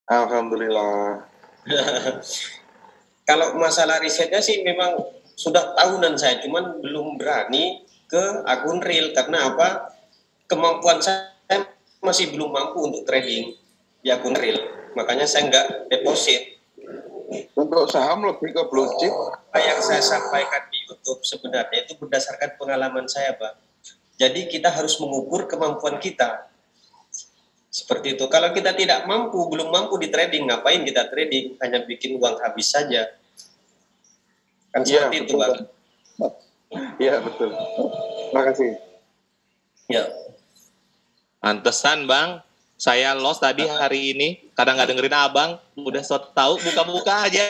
Alhamdulillah. Kalau masalah risetnya sih memang sudah tahunan saya, cuman belum berani ke akun real karena apa? Kemampuan saya masih belum mampu untuk trading di akun real. Makanya saya nggak deposit. Untuk saham lebih ke blue chip. Apa yang saya sampaikan di YouTube sebenarnya itu berdasarkan pengalaman saya, Pak. Jadi kita harus mengukur kemampuan kita. Seperti itu. Kalau kita tidak mampu, belum mampu di trading, ngapain kita trading? Hanya bikin uang habis saja. Kan seperti itu, Bang. Iya, betul. Terima kasih. Ya. Pantesan, Bang. Saya lost tadi hari ini. Kadang nggak dengerin abang. Udah tahu, buka-buka aja.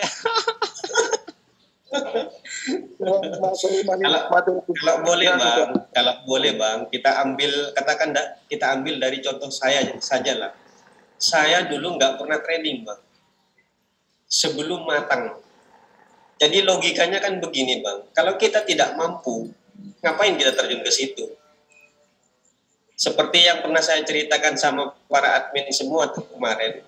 Kalau boleh bang, kita ambil, katakan kita ambil dari contoh saya saja lah. Saya dulu nggak pernah trading bang, sebelum matang. Jadi logikanya kan begini bang, kalau kita tidak mampu, ngapain kita terjun ke situ? Seperti yang pernah saya ceritakan sama para admin semua kemarin.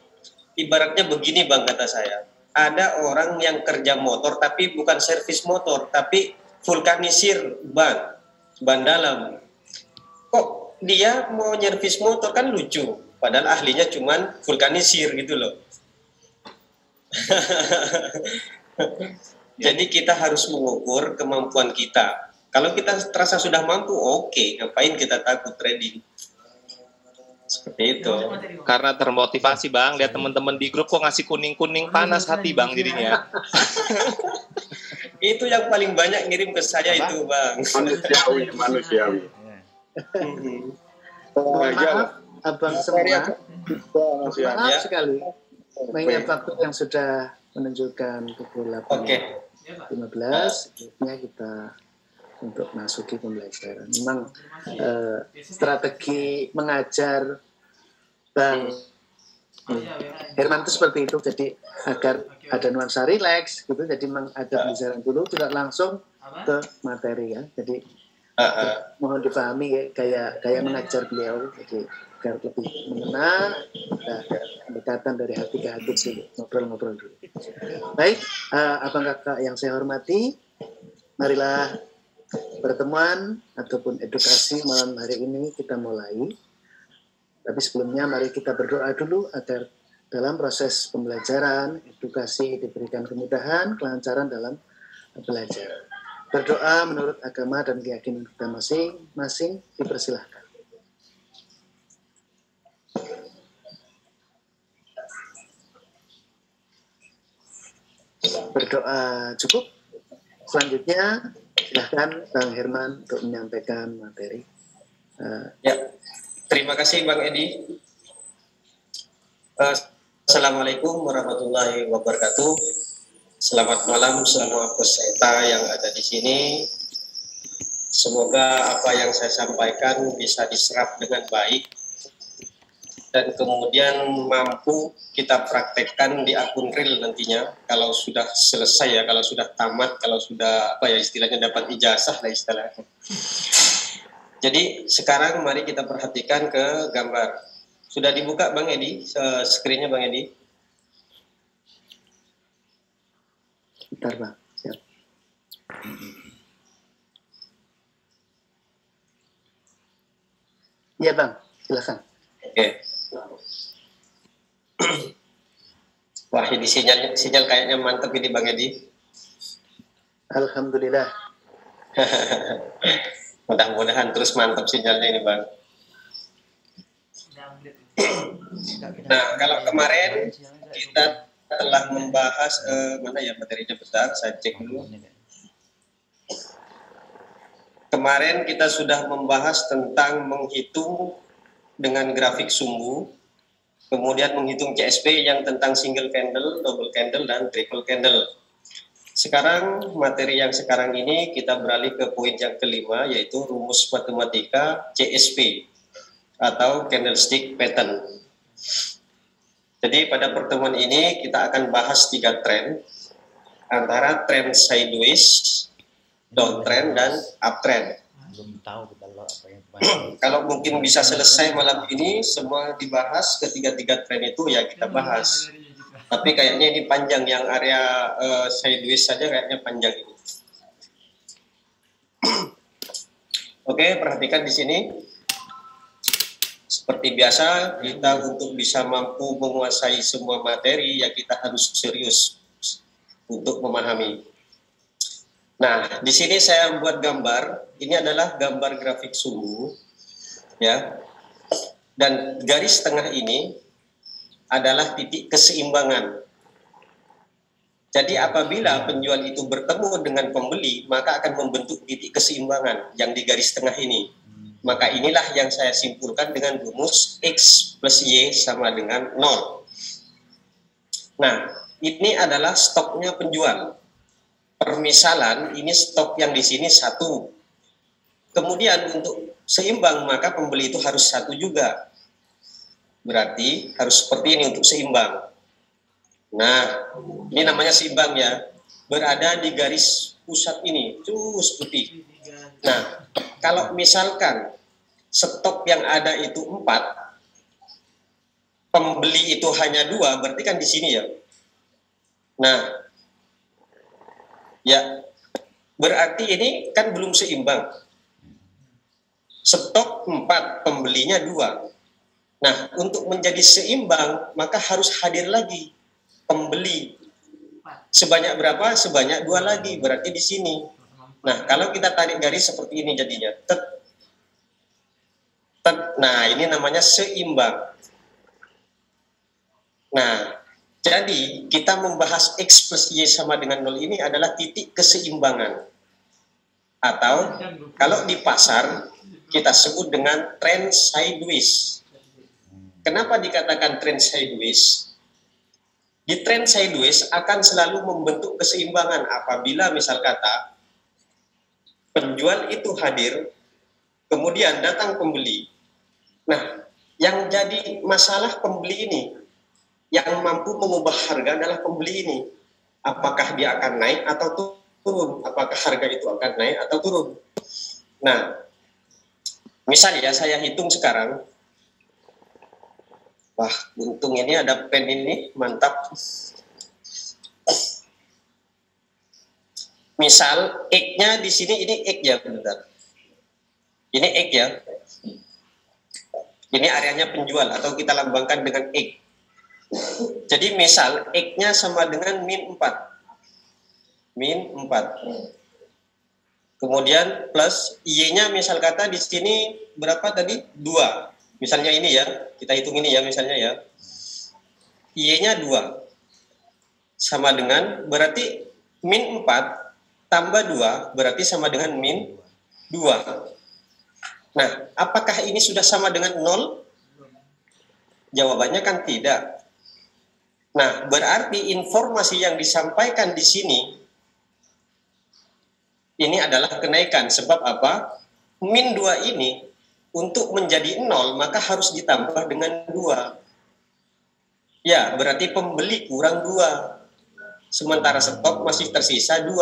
Ibaratnya begini bang, kata saya. Ada orang yang kerja motor tapi bukan servis motor, tapi vulkanisir ban dalam. Kok dia mau servis motor, kan lucu, padahal ahlinya cuman vulkanisir gitu loh. Jadi kita harus mengukur kemampuan kita. Kalau kita terasa sudah mampu, oke, ngapain kita takut trading? Seperti itu. Karena termotivasi bang, lihat teman-teman di grup kok ngasih kuning-kuning, panas hati bang jadinya. Itu yang paling banyak ngirim ke saya itu bang. Manusiawi. Maaf abang semua, maaf sekali mengingat waktu yang sudah menunjukkan pukul 8.15, akhirnya kita untuk masuki pembelajaran. Memang strategi mengajar Bang Herman itu seperti itu, jadi agar ada nuansa rileks gitu, jadi ada pembelajaran dulu, tidak langsung ke materi ya. Jadi mohon dipahami gaya mengajar beliau, jadi agar lebih mengena, ada pendekatan dari hati ke hati sih, ngobrol-ngobrol dulu. Baik, abang kakak yang saya hormati, marilah pertemuan ataupun edukasi malam hari ini kita mulai. Tapi sebelumnya mari kita berdoa dulu agar dalam proses pembelajaran, edukasi diberikan kemudahan, kelancaran dalam belajar. Berdoa menurut agama dan keyakinan kita masing-masing, dipersilahkan. Berdoa cukup. Selanjutnya silahkan Bang Herman untuk menyampaikan materi. Ya, terima kasih Bang Edi. Assalamualaikum warahmatullahi wabarakatuh. Selamat malam semua peserta yang ada di sini. Semoga apa yang saya sampaikan bisa diserap dengan baik dan kemudian mampu kita praktekkan di akun real nantinya kalau sudah selesai ya, kalau sudah tamat, kalau sudah istilahnya dapat ijazah lah istilahnya. Jadi sekarang mari kita perhatikan ke gambar. Sudah dibuka Bang Edi, screen-nya Bang Edi? Bentar Bang, siap. Iya Bang, silakan. Oke. Wah, ini sinyal kayaknya mantap ini Bang Edi. Alhamdulillah. Mudah-mudahan terus mantap sinyalnya ini Bang. Nah, kalau kemarin kita telah membahas mana ya materinya, bentar saya cek dulu. Kemarin kita sudah membahas tentang menghitung dengan grafik sumbu, kemudian menghitung CSP yang tentang single candle, double candle, dan triple candle. Sekarang materi yang sekarang ini kita beralih ke poin yang kelima, yaitu rumus matematika CSP atau candlestick pattern. Jadi pada pertemuan ini kita akan bahas 3 tren, antara tren sideways, downtrend, dan uptrend. Belum tahu kita apa yang Kalau mungkin bisa selesai malam ini semua dibahas, ketiga-tiga tren itu ya kita bahas. Tapi kayaknya ini panjang, yang area sideways saja kayaknya panjang ini. Oke, perhatikan di sini. Seperti biasa, kita untuk bisa mampu menguasai semua materi, ya kita harus serius untuk memahami. Nah, di sini saya buat gambar. Ini adalah gambar grafik sumbu, ya. Dan garis tengah ini adalah titik keseimbangan. Jadi apabila penjual itu bertemu dengan pembeli, maka akan membentuk titik keseimbangan yang di garis tengah ini. Maka inilah yang saya simpulkan dengan rumus X plus Y sama dengan 0. Nah, ini adalah stoknya penjual. Permisalan, ini stok yang di sini 1. Kemudian untuk seimbang, maka pembeli itu harus 1 juga. Berarti harus seperti ini untuk seimbang. Nah, ini namanya seimbang ya. Berada di garis pusat ini, cus putih. Nah, kalau misalkan stok yang ada itu 4, pembeli itu hanya 2, berarti kan di sini ya. Nah, ya, berarti ini kan belum seimbang. Stok 4, pembelinya 2. Nah, untuk menjadi seimbang, maka harus hadir lagi pembeli. Sebanyak berapa? Sebanyak 2 lagi, berarti di sini. Nah, kalau kita tarik garis seperti ini jadinya. Nah, ini namanya seimbang. Nah, jadi kita membahas X plus Y sama dengan 0 ini adalah titik keseimbangan. Atau kalau di pasar, kita sebut dengan trend sideways. Kenapa dikatakan trend sideways? Di trend sideways akan selalu membentuk keseimbangan apabila misal kata penjual itu hadir, kemudian datang pembeli. Nah, yang jadi masalah pembeli ini, yang mampu mengubah harga adalah pembeli ini. Apakah dia akan naik atau turun? Apakah harga itu akan naik atau turun? Nah, misalnya saya hitung sekarang. Wah, untung ini ada pen ini, mantap. Misal X-nya di sini, ini X ya, bentar. Ini X ya. Ini areanya penjual atau kita lambangkan dengan X. Jadi misal X-nya sama dengan min 4. Min 4. Kemudian plus Y-nya misal kata di sini berapa tadi? 2. Misalnya ini ya, kita hitung ini ya misalnya ya. Y-nya 2. Sama dengan, berarti min 4 tambah 2, berarti sama dengan min 2. Nah, apakah ini sudah sama dengan 0? Jawabannya kan tidak. Nah, berarti informasi yang disampaikan di sini, ini adalah kenaikan. Sebab apa? Min 2 ini, untuk menjadi 0 maka harus ditambah dengan 2. Ya, berarti pembeli kurang 2. Sementara stok masih tersisa 2.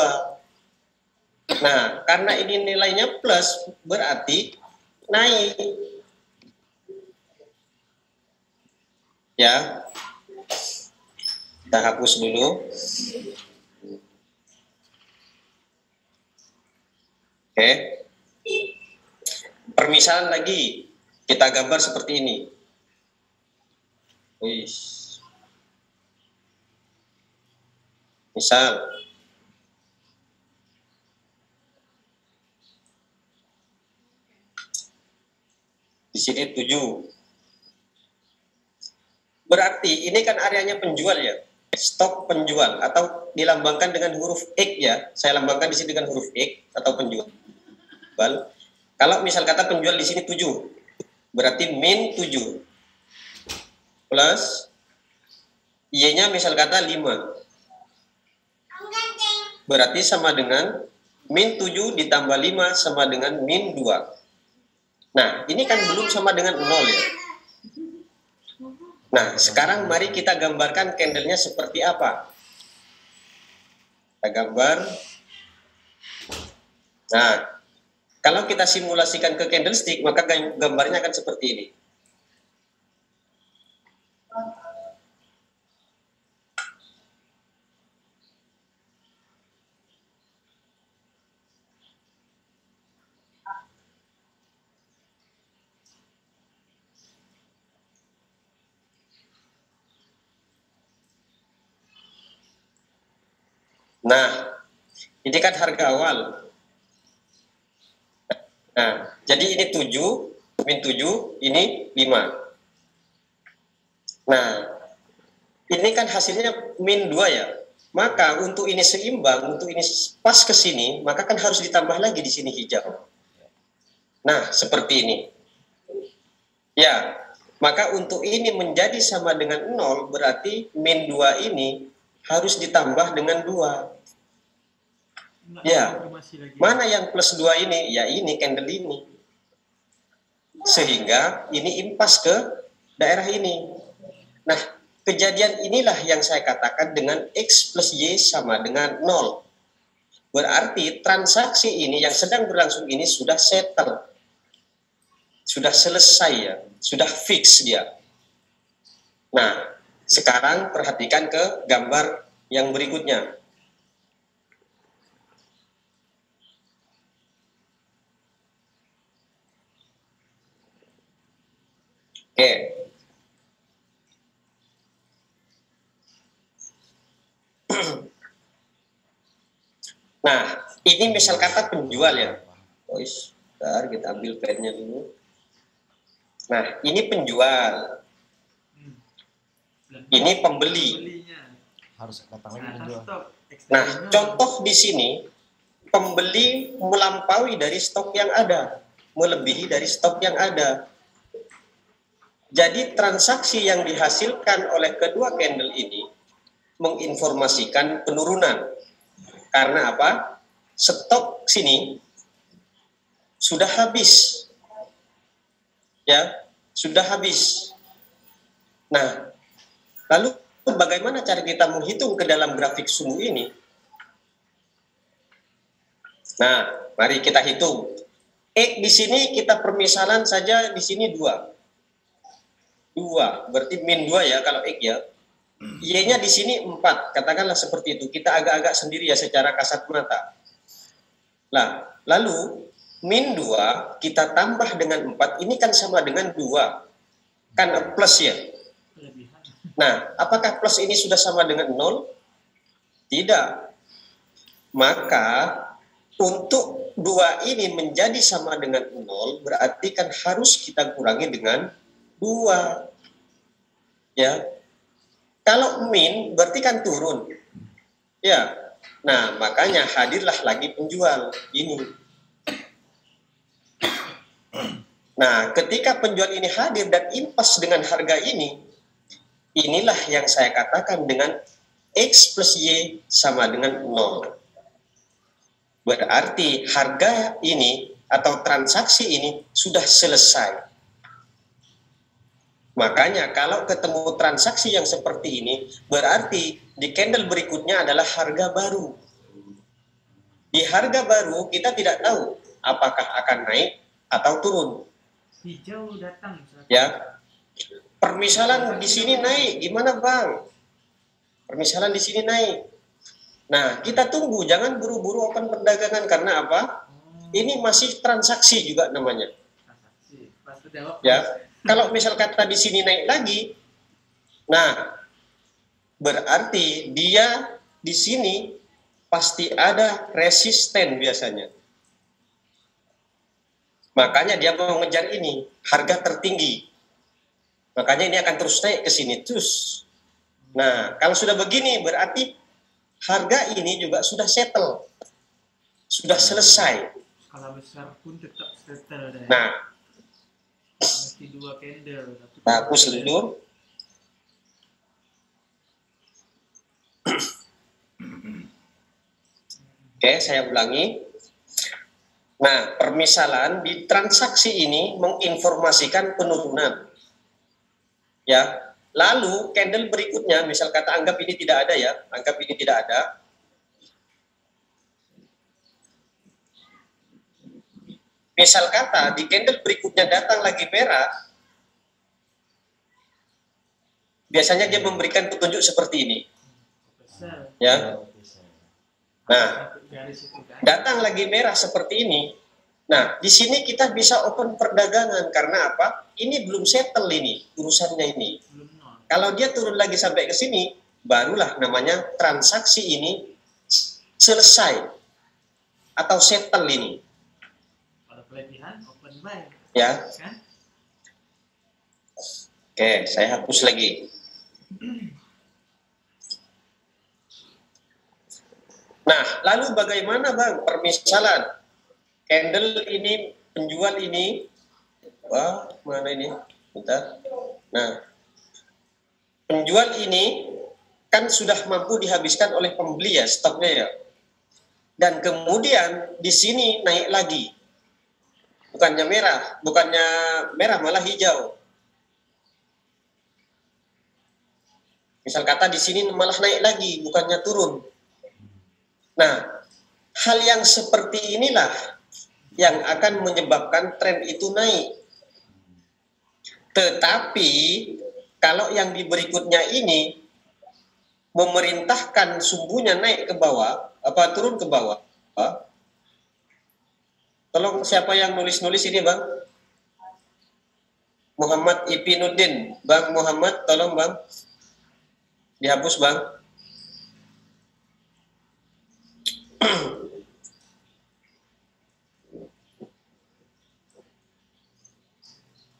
Nah, karena ini nilainya plus, berarti naik. Ya. Kita hapus dulu. Oke. Permisalan lagi, kita gambar seperti ini. Misal, di sini 7. Berarti ini kan areanya penjual ya, stok penjual atau dilambangkan dengan huruf X ya. Saya lambangkan di sini dengan huruf X atau penjual. Kalau misal kata penjual di sini 7, berarti min 7 plus Y-nya misal kata 5, berarti sama dengan min 7 ditambah 5 sama dengan min 2. Nah, ini kan belum sama dengan 0 ya. Nah, sekarang mari kita gambarkan candlenya seperti apa. Kita gambar. Nah, kalau kita simulasikan ke candlestick, maka gambarnya akan seperti ini. Nah, ini kan harga awal. Nah, jadi ini 7, min 7, ini 5. Nah, ini kan hasilnya min 2 ya. Maka untuk ini seimbang, untuk ini pas ke sini, maka kan harus ditambah lagi di sini hijau. Nah, seperti ini. Ya, maka untuk ini menjadi sama dengan 0, berarti min 2 ini harus ditambah dengan 2. Ya, mana yang plus 2 ini? Ya ini, candle ini. Sehingga ini impas ke daerah ini. Nah, kejadian inilah yang saya katakan dengan X plus Y sama dengan 0. Berarti transaksi ini yang sedang berlangsung ini sudah settle. Sudah selesai ya, sudah fix dia. Nah, sekarang perhatikan ke gambar yang berikutnya. Oke. Nah, ini misal kata penjual ya. Oh, bentar, kita ambil pennya dulu. Nah, ini penjual. Ini pembeli. Harus datang lagi penjual. Nah, contoh di sini, pembeli melampaui dari stok yang ada, melebihi dari stok yang ada. Jadi transaksi yang dihasilkan oleh kedua candle ini menginformasikan penurunan. Karena apa? Stok sini sudah habis. Ya, sudah habis. Nah, lalu bagaimana cara kita menghitung ke dalam grafik sumbu ini? Nah, mari kita hitung. X di sini kita permisalan saja di sini 2. 2, berarti min 2 ya kalau X ya. Y-nya di sini 4, katakanlah seperti itu. Kita agak-agak sendiri ya secara kasat mata. Nah, lalu min 2 kita tambah dengan 4, ini kan sama dengan 2. Kan plus ya. Nah, apakah plus ini sudah sama dengan 0? Tidak. Maka untuk 2 ini menjadi sama dengan 0, berarti kan harus kita kurangi dengan 2. Ya. Kalau min berarti kan turun. Ya. Nah, makanya hadirlah lagi penjual ini. Nah, ketika penjual ini hadir dan impas dengan harga ini, inilah yang saya katakan dengan X plus Y sama dengan 0. Berarti harga ini atau transaksi ini sudah selesai. Makanya kalau ketemu transaksi yang seperti ini, berarti di candle berikutnya adalah harga baru. Di harga baru kita tidak tahu apakah akan naik atau turun. Hijau datang. Ya, permisalan di sini naik, gimana Bang? Permisalan di sini naik. Nah, kita tunggu, jangan buru-buru open perdagangan karena apa? Ini masih transaksi juga namanya. Ya, kalau misal kata di sini naik lagi, nah berarti dia di sini pasti ada resisten biasanya. Makanya dia mau mengejar ini, harga tertinggi. Makanya ini akan terus naik ke sini terus. Nah, kalau sudah begini berarti harga ini juga sudah settle. Sudah selesai. Skala besar pun tetap settle deh. Nah, mesti 2 candle. bagus dulu. Oke, saya ulangi. Nah, permisalan di transaksi ini menginformasikan penurunan. Ya, lalu candle berikutnya, misal kata anggap ini tidak ada ya, anggap ini tidak ada. Misal kata di candle berikutnya datang lagi merah, biasanya dia memberikan petunjuk seperti ini. Ya. Nah, datang lagi merah seperti ini. Nah, di sini kita bisa open perdagangan karena apa? Ini belum settle ini urusannya ini. Kalau dia turun lagi sampai ke sini, barulah namanya transaksi ini selesai atau settle ini. Kalau kelebihan open buy, Ya. kan? Oke, saya hapus lagi. Nah, lalu bagaimana Bang permisalan candle ini, penjual ini, wah mana ini? Bentar. Nah, penjual ini kan sudah mampu dihabiskan oleh pembeli ya, stoknya ya. Dan kemudian di sini naik lagi. Bukannya merah malah hijau. Misal kata di sini malah naik lagi, bukannya turun. Nah, hal yang seperti inilah yang akan menyebabkan tren itu naik. Tetapi kalau yang di berikutnya ini memerintahkan sumbunya naik ke bawah, apa turun ke bawah? Tolong siapa yang nulis-nulis ini Bang? Muhammad Ipinuddin. Bang Muhammad, tolong Bang. Dihapus Bang.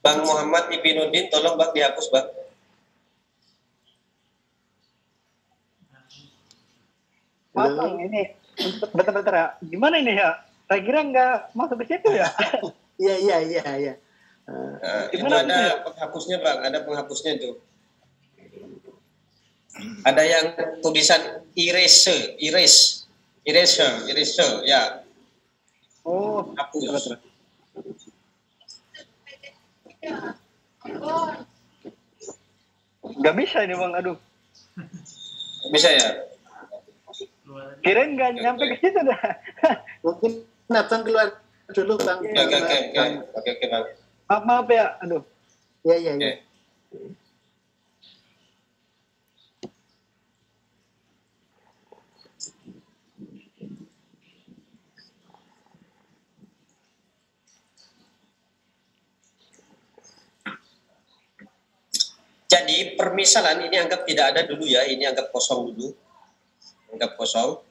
Bang Muhammad Ipinuddin, tolong Bang dihapus Bang. Maaf Bang, ini bentar-bentar ya. Gimana ini ya? Saya kira nggak masuk ke situ ya. Iya. Nah, itu Gimana ada ya? penghapusnya Bang, ada penghapusnya itu. Ada yang tulisan erase, ya. Oh, Hapus. nggak bisa ini Bang, aduh. Bisa ya? Keluar lagi. Kirain nggak nyampe ke situ dah. Mungkin Abang keluar dulu Bang. Oke, Bang. Maaf ya, aduh. Iya. Oke. Jadi permisalan ini anggap tidak ada dulu ya, ini anggap kosong dulu. Anggap kosong.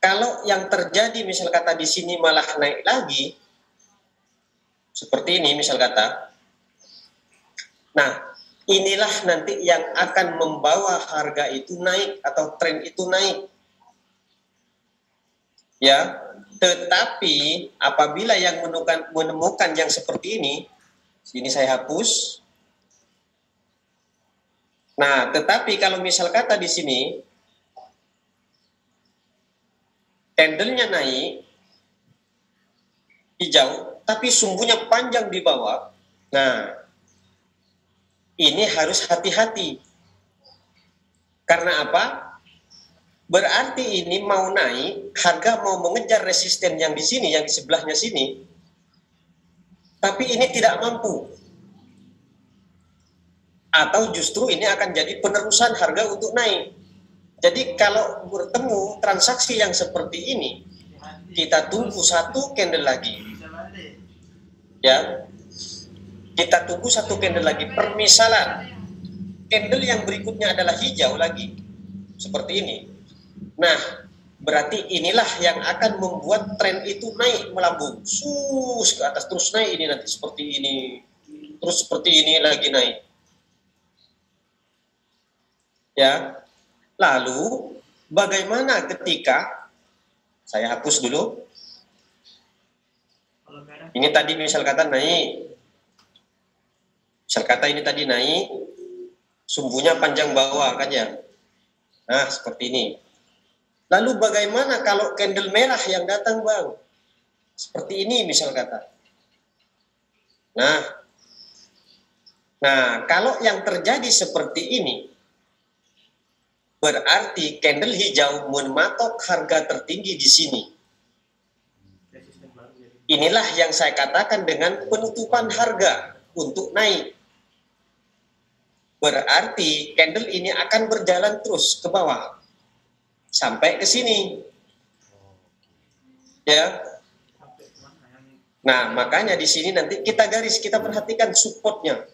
Kalau yang terjadi misal kata di sini malah naik lagi, seperti ini misal kata. Nah, inilah nanti yang akan membawa harga itu naik atau tren itu naik. Ya, tetapi apabila yang menemukan yang seperti ini saya hapus. Nah, tetapi kalau misal kata di sini candlenya naik hijau, tapi sumbunya panjang di bawah. Nah, ini harus hati-hati. Karena apa? Berarti ini mau naik, harga mau mengejar resisten yang di sini, yang di sebelahnya sini, tapi ini tidak mampu. Atau justru ini akan jadi penerusan harga untuk naik. Jadi kalau bertemu transaksi yang seperti ini, kita tunggu satu candle lagi. Ya, kita tunggu satu candle lagi. Permisalan, candle yang berikutnya adalah hijau lagi, seperti ini. Nah, berarti inilah yang akan membuat tren itu naik melambung, sus ke atas terus naik ini nanti seperti ini, terus seperti ini lagi naik. Ya, lalu bagaimana ketika saya hapus dulu? Kalau merah, Ini tadi misal kata naik, misal kata ini tadi naik, sumbunya panjang bawah kan ya? Nah seperti ini. Lalu bagaimana kalau candle merah yang datang Bang? Seperti ini misal kata. Nah kalau yang terjadi seperti ini, berarti candle hijau mematok harga tertinggi di sini. resisten baru jadi. Inilah yang saya katakan dengan penutupan harga untuk naik. Berarti candle ini akan berjalan terus ke bawah sampai ke sini. Ya. Sampai kemana yang Nah, makanya di sini nanti kita garis, kita perhatikan supportnya.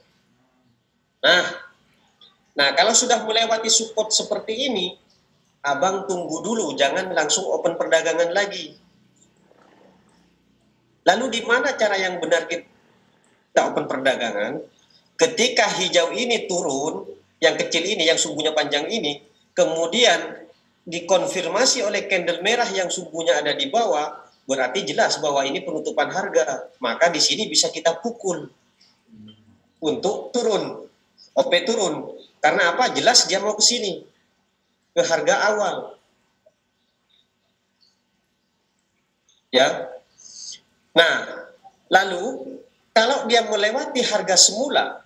Nah, kalau sudah melewati support seperti ini, abang tunggu dulu, jangan langsung open perdagangan lagi. Lalu di mana cara yang benar kita open perdagangan? Ketika hijau ini turun, yang kecil ini, yang sumbunya panjang ini, kemudian dikonfirmasi oleh candle merah yang sumbunya ada di bawah, berarti jelas bahwa ini penutupan harga. Maka di sini bisa kita pukul untuk turun, OP turun. Karena apa? Jelas dia mau ke sini, ke harga awal. Ya. Nah, lalu kalau dia melewati harga semula,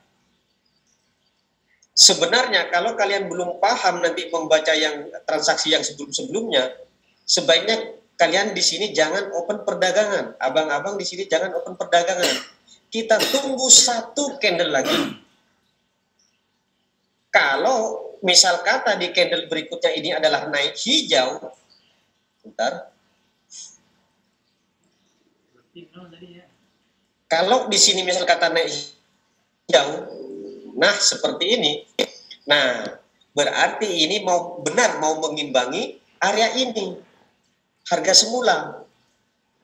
sebenarnya kalau kalian belum paham nanti membaca yang transaksi yang sebelum-sebelumnya, sebaiknya kalian di sini jangan open perdagangan. Abang-abang di sini jangan open perdagangan. Kita tunggu satu candle lagi. Kalau misal kata di candle berikutnya ini adalah naik hijau, bentar. Kalau di sini misal kata naik hijau, nah seperti ini, nah berarti ini mau benar mau mengimbangi area ini, harga semula.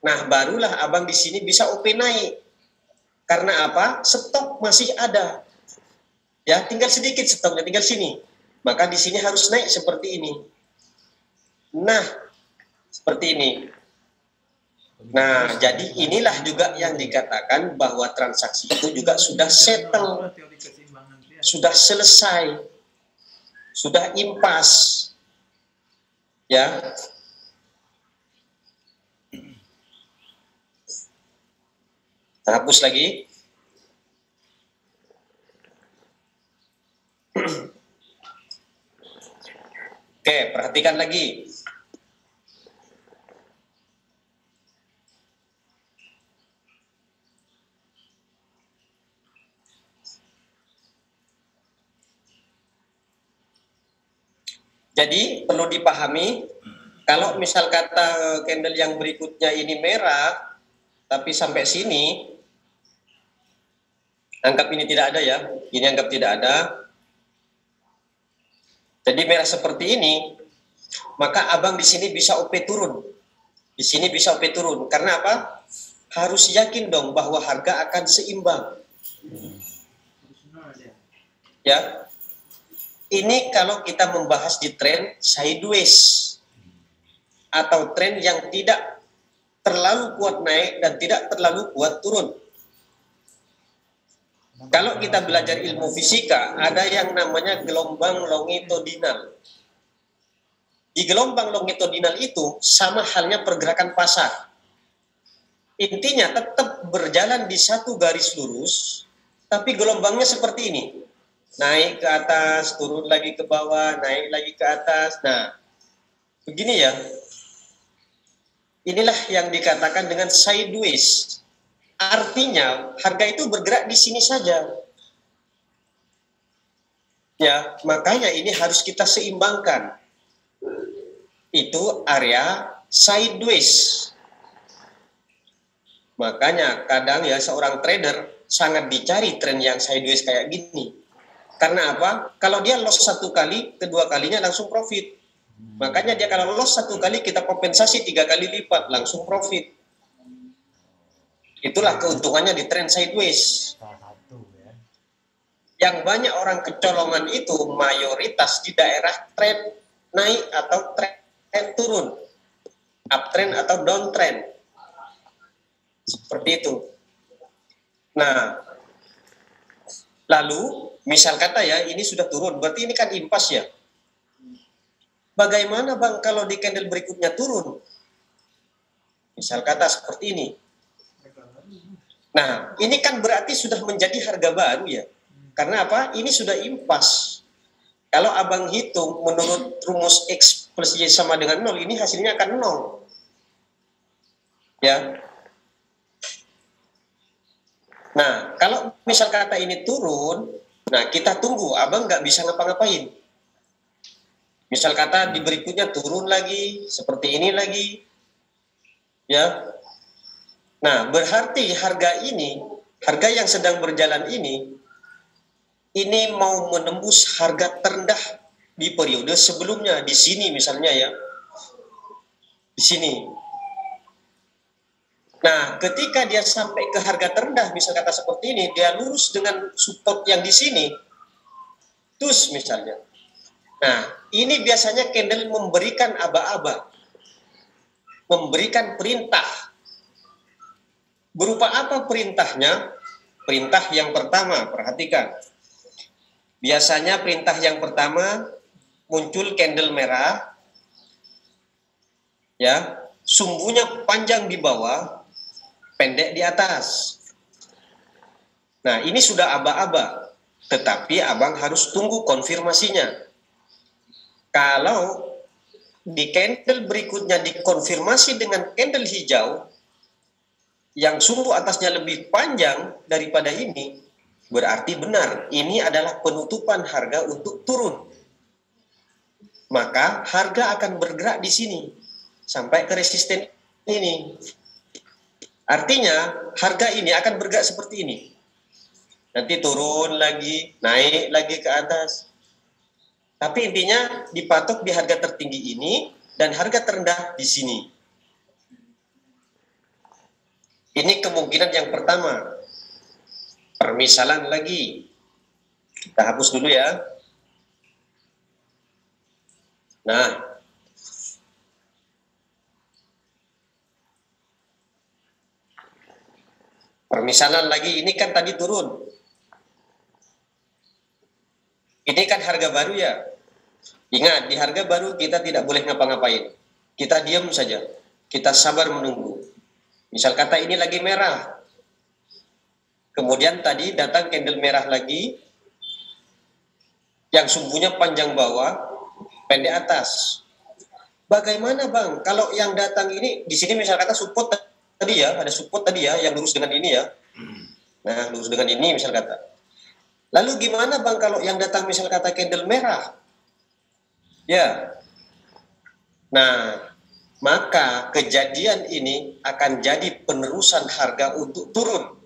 Nah barulah abang di sini bisa OP naik. Karena apa? Stok masih ada. Ya, tinggal sedikit stoknya, tinggal sini. Maka di sini harus naik seperti ini. Nah, seperti ini. Nah, jadi inilah juga yang dikatakan bahwa transaksi itu juga sudah settle, sudah selesai, sudah impas. Ya. Hapus lagi. Oke, perhatikan lagi. Jadi perlu dipahami, kalau misal kata candle yang berikutnya ini merah, tapi sampai sini, anggap ini tidak ada ya, ini anggap tidak ada. Jadi merah seperti ini, maka abang di sini bisa OP turun. Di sini bisa OP turun. Karena apa? Harus yakin dong bahwa harga akan seimbang. Ya. Ini kalau kita membahas di tren sideways atau tren yang tidak terlalu kuat naik dan tidak terlalu kuat turun. Kalau kita belajar ilmu fisika, ada yang namanya gelombang longitudinal. Di gelombang longitudinal itu sama halnya pergerakan pasar. Intinya tetap berjalan di satu garis lurus, tapi gelombangnya seperti ini. Naik ke atas, turun lagi ke bawah, naik lagi ke atas. Nah, begini ya. Inilah yang dikatakan dengan sideways. Artinya harga itu bergerak di sini saja. Ya, makanya ini harus kita seimbangkan. Itu area sideways. Makanya kadang ya seorang trader sangat dicari tren yang sideways kayak gini. Karena apa? Kalau dia loss satu kali, kedua kalinya langsung profit. Makanya dia kalau loss satu kali, kita kompensasi 3 kali lipat, langsung profit. Itulah keuntungannya di trend sideways. Yang banyak orang kecolongan itu mayoritas di daerah trend naik atau trend turun. Uptrend atau downtrend. Seperti itu. Nah, lalu misal kata ya ini sudah turun, berarti ini kan impas ya. Bagaimana bang kalau di candle berikutnya turun? Misal kata seperti ini. Nah ini kan berarti sudah menjadi harga baru ya. Karena apa? Ini sudah impas. Kalau abang hitung menurut rumus X plus Y sama dengan 0, ini hasilnya akan 0. Ya. Nah kalau misal kata ini turun, nah kita tunggu, abang nggak bisa ngapa-ngapain. Misal kata di berikutnya turun lagi, seperti ini lagi. Ya. Nah, berarti harga ini, harga yang sedang berjalan ini mau menembus harga terendah di periode sebelumnya. Di sini misalnya ya, di sini. Nah, ketika dia sampai ke harga terendah, misal kata seperti ini, dia lurus dengan support yang di sini, terus misalnya. Nah, ini biasanya candle memberikan aba-aba, memberikan perintah. Berupa apa perintahnya? Perintah yang pertama, perhatikan. Biasanya perintah yang pertama muncul candle merah, ya, sumbunya panjang di bawah, pendek di atas. Nah, ini sudah aba-aba, tetapi abang harus tunggu konfirmasinya. Kalau di candle berikutnya dikonfirmasi dengan candle hijau, yang sumbu atasnya lebih panjang daripada ini, berarti benar, ini adalah penutupan harga untuk turun. Maka harga akan bergerak di sini, sampai ke resisten ini. Artinya harga ini akan bergerak seperti ini. Nanti turun lagi, naik lagi ke atas. Tapi intinya dipatok di harga tertinggi ini dan harga terendah di sini. Ini kemungkinan yang pertama. Permisalan lagi. Kita hapus dulu ya. Nah, permisalan lagi, ini kan tadi turun. Ini kan harga baru ya. Ingat, di harga baru kita tidak boleh ngapa-ngapain. Kita diam saja. Kita sabar menunggu. Misal kata ini lagi merah. Kemudian tadi datang candle merah lagi. Yang sumbunya panjang bawah, pendek atas. Bagaimana bang? Kalau yang datang ini, di sini misal kata support tadi ya, ada support tadi ya, yang lurus dengan ini ya. Nah, lurus dengan ini misal kata. Lalu gimana bang kalau yang datang misal kata candle merah? Ya. Nah, maka kejadian ini akan jadi penerusan harga untuk turun.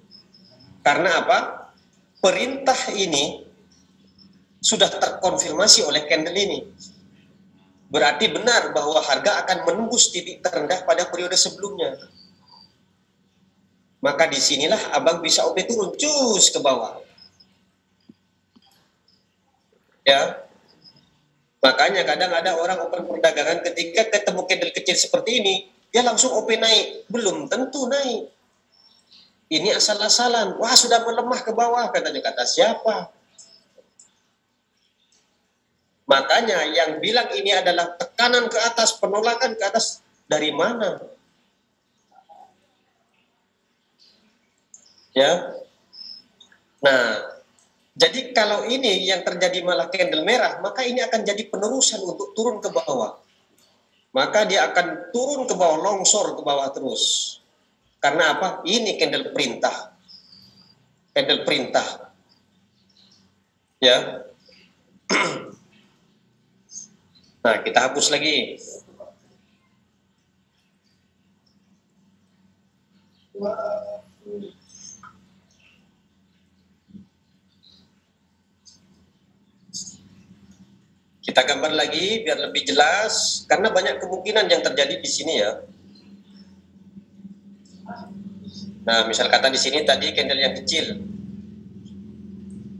Karena apa? Perintah ini sudah terkonfirmasi oleh candle ini. Berarti benar bahwa harga akan menembus titik terendah pada periode sebelumnya. Maka disinilah abang bisa OP turun, cus ke bawah. Ya. Makanya kadang ada orang open perdagangan ketika ketemu candle kecil seperti ini, dia langsung OP naik. Belum tentu naik. Ini asal-asalan. Wah, sudah melemah ke bawah, katanya. Kata siapa? Makanya yang bilang ini adalah tekanan ke atas, penolakan ke atas, dari mana? Ya. Nah, jadi kalau ini yang terjadi malah candle merah, maka ini akan jadi penerusan untuk turun ke bawah. Maka dia akan turun ke bawah, longsor ke bawah terus. Karena apa? Ini candle perintah. Candle perintah. Ya. Nah, kita hapus lagi. Kita gambar lagi biar lebih jelas, karena banyak kemungkinan yang terjadi di sini ya. Nah, misal kata di sini tadi candle yang kecil.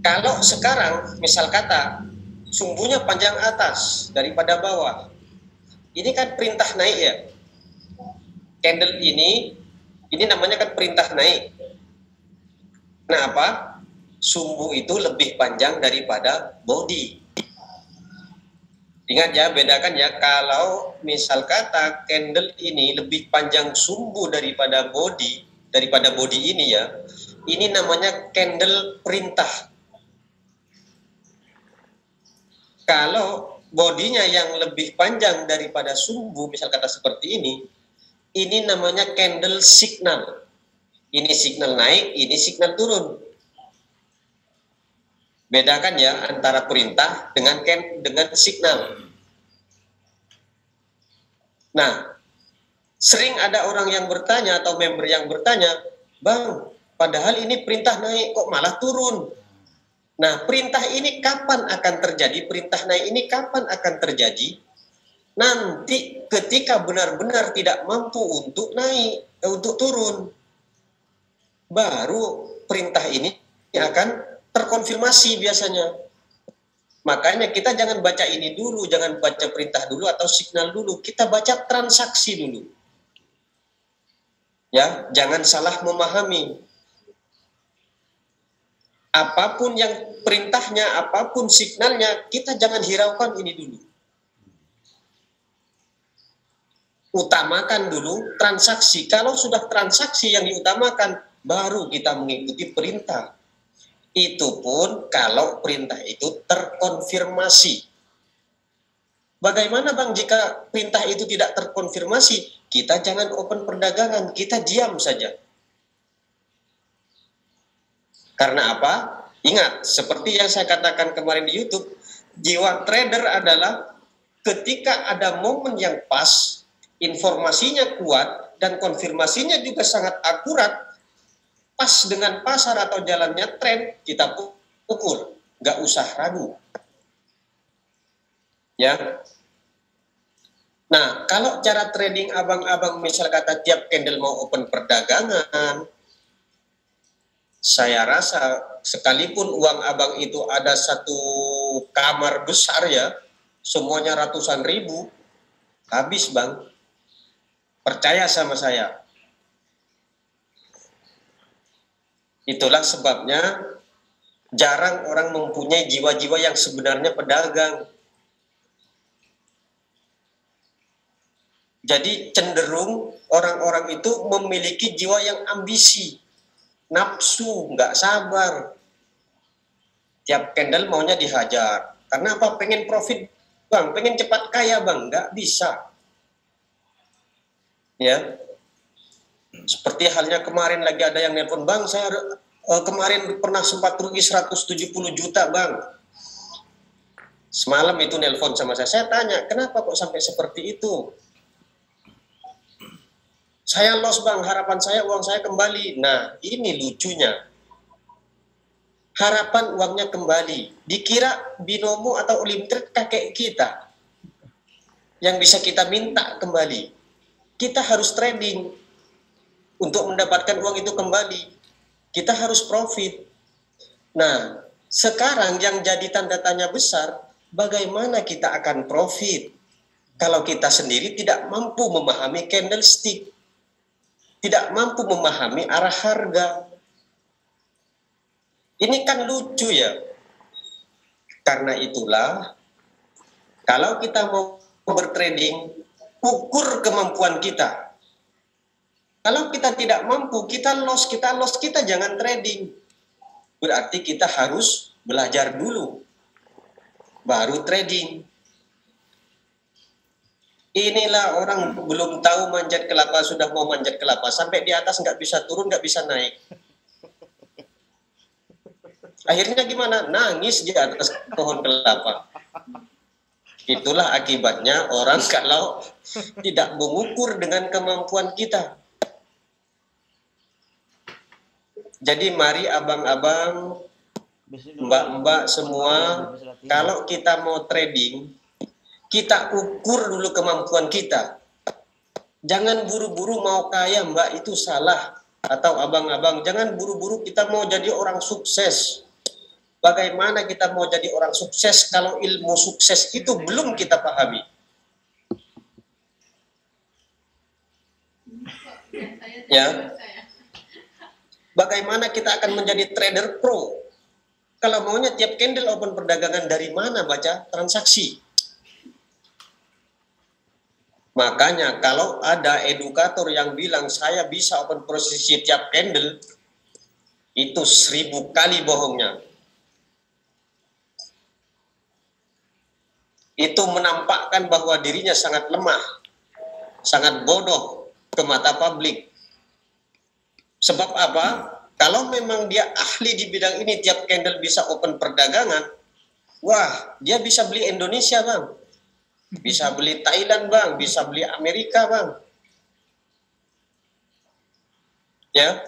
Kalau sekarang misal kata sumbunya panjang atas daripada bawah, ini kan perintah naik ya. Candle ini namanya kan perintah naik. Kenapa? Sumbu itu lebih panjang daripada body. Ingat ya, bedakan ya, kalau misal kata candle ini lebih panjang sumbu daripada body ini ya, ini namanya candle perintah. Kalau bodinya yang lebih panjang daripada sumbu, misal kata seperti ini namanya candle signal. Ini signal naik, ini signal turun. Bedakan ya antara perintah dengan signal. Nah, sering ada orang yang bertanya atau member yang bertanya, Bang, padahal ini perintah naik kok malah turun. Nah, perintah ini kapan akan terjadi? Perintah naik ini kapan akan terjadi? Nanti ketika benar-benar tidak mampu untuk naik, untuk turun. Baru perintah ini akan terkonfirmasi biasanya. Makanya kita jangan baca ini dulu, jangan baca perintah dulu atau signal dulu. Kita baca transaksi dulu. Ya, jangan salah memahami. Apapun yang perintahnya, apapun signalnya, kita jangan hiraukan ini dulu. Utamakan dulu transaksi. Kalau sudah transaksi yang diutamakan, baru kita mengikuti perintah. Itu pun kalau perintah itu terkonfirmasi. Bagaimana Bang jika perintah itu tidak terkonfirmasi? Kita jangan open perdagangan, kita diam saja. Karena apa? Ingat, seperti yang saya katakan kemarin di YouTube, jiwa trader adalah ketika ada momen yang pas, informasinya kuat, dan konfirmasinya juga sangat akurat, pas dengan pasar atau jalannya tren, kita pukul. Nggak usah ragu. Ya. Nah, kalau cara trading abang-abang misal kata tiap candle mau open perdagangan, saya rasa sekalipun uang abang itu ada satu kamar besar ya, semuanya ratusan ribu, habis Bang. Percaya sama saya. Itulah sebabnya jarang orang mempunyai jiwa-jiwa yang sebenarnya pedagang. Jadi cenderung orang-orang itu memiliki jiwa yang ambisi. Nafsu, nggak sabar. Tiap candle maunya dihajar. Karena apa? Pengen profit, Bang. Pengen cepat kaya, Bang. Nggak bisa. Ya. Seperti halnya kemarin lagi ada yang nelpon, Bang, saya kemarin pernah sempat rugi 170 juta, Bang. Semalam itu nelpon sama saya. Saya tanya, kenapa kok sampai seperti itu? Saya loss Bang, harapan saya uang saya kembali. Nah, ini lucunya. Harapan uangnya kembali. Dikira binomo atau limited kakek kita. Yang bisa kita minta kembali. Kita harus trading. Untuk mendapatkan uang itu kembali. Kita harus profit. Nah, sekarang yang jadi tanda tanya besar, bagaimana kita akan profit? Kalau kita sendiri tidak mampu memahami candlestick. Tidak mampu memahami arah harga. Ini kan lucu ya. Karena itulah, kalau kita mau bertrading, ukur kemampuan kita. Kalau kita tidak mampu, kita loss, kita jangan trading. Berarti kita harus belajar dulu. Baru trading. Inilah orang belum tahu manjat kelapa, sudah mau manjat kelapa. Sampai di atas nggak bisa turun, nggak bisa naik. Akhirnya gimana? Nangis di atas pohon kelapa. Itulah akibatnya orang kalau tidak mengukur dengan kemampuan kita. Jadi mari abang-abang, mbak-mbak semua, kalau kita mau trading, kita ukur dulu kemampuan kita. Jangan buru-buru mau kaya, Mbak, itu salah. Atau abang-abang, jangan buru-buru kita mau jadi orang sukses. Bagaimana kita mau jadi orang sukses kalau ilmu sukses itu belum kita pahami? Ya. Bagaimana kita akan menjadi trader pro? Kalau maunya tiap candle open perdagangan, dari mana baca transaksi? Makanya kalau ada edukator yang bilang saya bisa open posisi tiap candle, itu 1000 kali bohongnya. Itu menampakkan bahwa dirinya sangat lemah, sangat bodoh ke mata publik. Sebab apa? Kalau memang dia ahli di bidang ini, tiap candle bisa open perdagangan, wah, dia bisa beli Indonesia, Bang. Bisa beli Thailand, Bang. Bisa beli Amerika, Bang. Ya.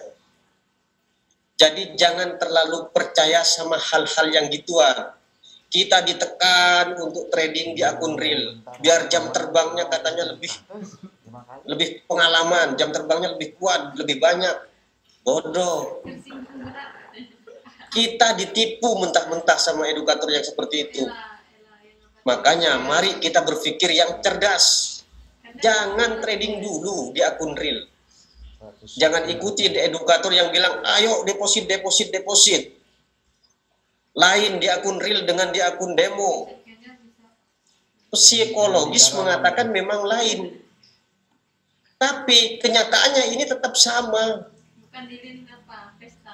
Jadi jangan terlalu percaya sama hal-hal yang gituan. Kita ditekan untuk trading di akun real, biar jam terbangnya katanya lebih pengalaman, jam terbangnya lebih kuat, lebih banyak. Bodoh. Kita ditipu mentah-mentah sama edukator yang seperti itu. Makanya mari kita berpikir yang cerdas. Jangan trading dulu di akun real. Jangan ikuti edukator yang bilang, ayo deposit. Lain di akun real dengan di akun demo. Psikologis mengatakan memang lain. Tapi kenyataannya ini tetap sama.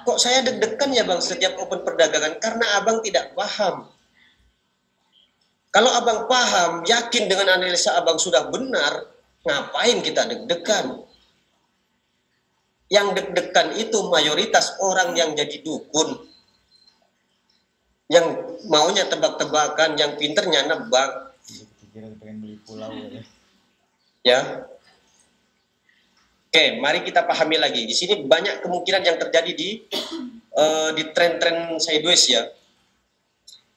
Kok saya deg-degan ya Bang setiap open perdagangan? Karena Abang tidak paham. Kalau Abang paham, yakin dengan analisa Abang sudah benar, ngapain kita deg-degan? Yang deg-degan itu mayoritas orang yang jadi dukun. Yang maunya tebak-tebakan, yang pinternya nebak. Pengen beli pulau Ya. Oke, mari kita pahami lagi. Di sini banyak kemungkinan yang terjadi di tren-tren sideways ya.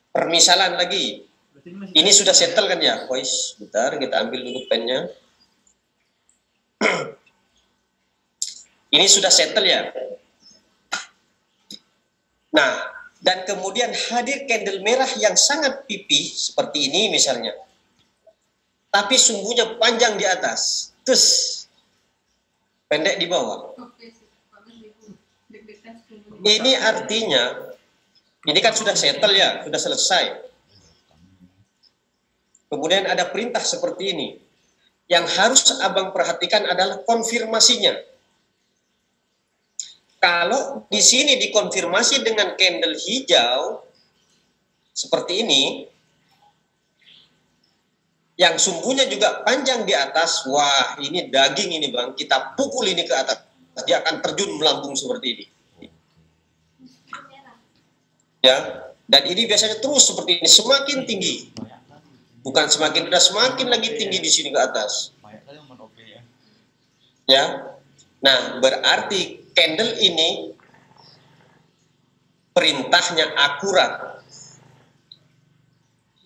Permisalan lagi. Ini sudah settle kan ya? Boys, bentar kita ambil dulu pennya. Ini sudah settle ya. Nah, dan kemudian hadir candle merah yang sangat pipih seperti ini misalnya. Tapi sumbunya panjang di atas. Terus pendek di bawah. Ini artinya ini kan sudah settle ya, sudah selesai. Kemudian ada perintah seperti ini. Yang harus Abang perhatikan adalah konfirmasinya. Kalau di sini dikonfirmasi dengan candle hijau seperti ini, yang sumbunya juga panjang di atas, wah ini daging ini Bang, kita pukul ini ke atas, dia akan terjun melambung seperti ini. Ya, dan ini biasanya terus seperti ini, semakin tinggi. Bukan semakin rendah, semakin lagi tinggi di sini ke atas. Ya. Nah, berarti candle ini perintahnya akurat.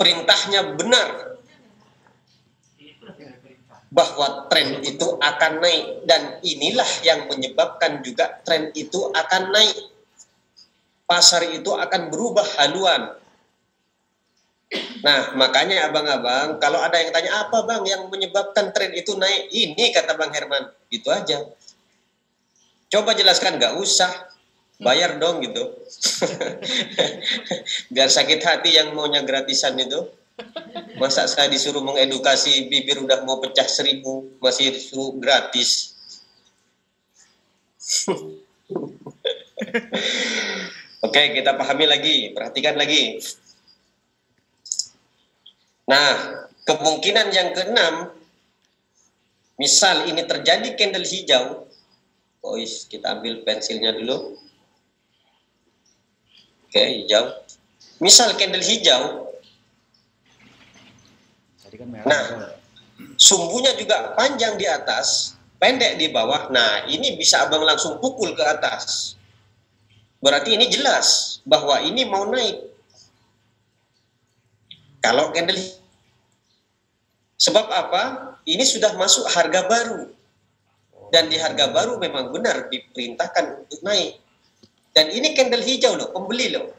Perintahnya benar. Bahwa tren itu akan naik, dan inilah yang menyebabkan juga tren itu akan naik. Pasar itu akan berubah haluan. Nah, makanya abang-abang, kalau ada yang tanya, apa Bang yang menyebabkan tren itu naik? Ini kata Bang Herman, gitu aja. Coba jelaskan, nggak usah. Bayar dong gitu. Biar sakit hati yang maunya gratisan itu. Masa saya disuruh mengedukasi, bibir udah mau pecah 1000, masih disuruh gratis. Oke, kita pahami lagi, perhatikan lagi. Nah, kemungkinan yang keenam, misal ini terjadi candle hijau, kita ambil pensilnya dulu. Oke, hijau. Misal candle hijau, nah, sumbunya juga panjang di atas, pendek di bawah. Nah, ini bisa Abang langsung pukul ke atas. Berarti ini jelas bahwa ini mau naik. Kalau candle, sebab apa? Ini sudah masuk harga baru. Dan di harga baru memang benar diperintahkan untuk naik. Dan ini candle hijau loh, pembeli loh.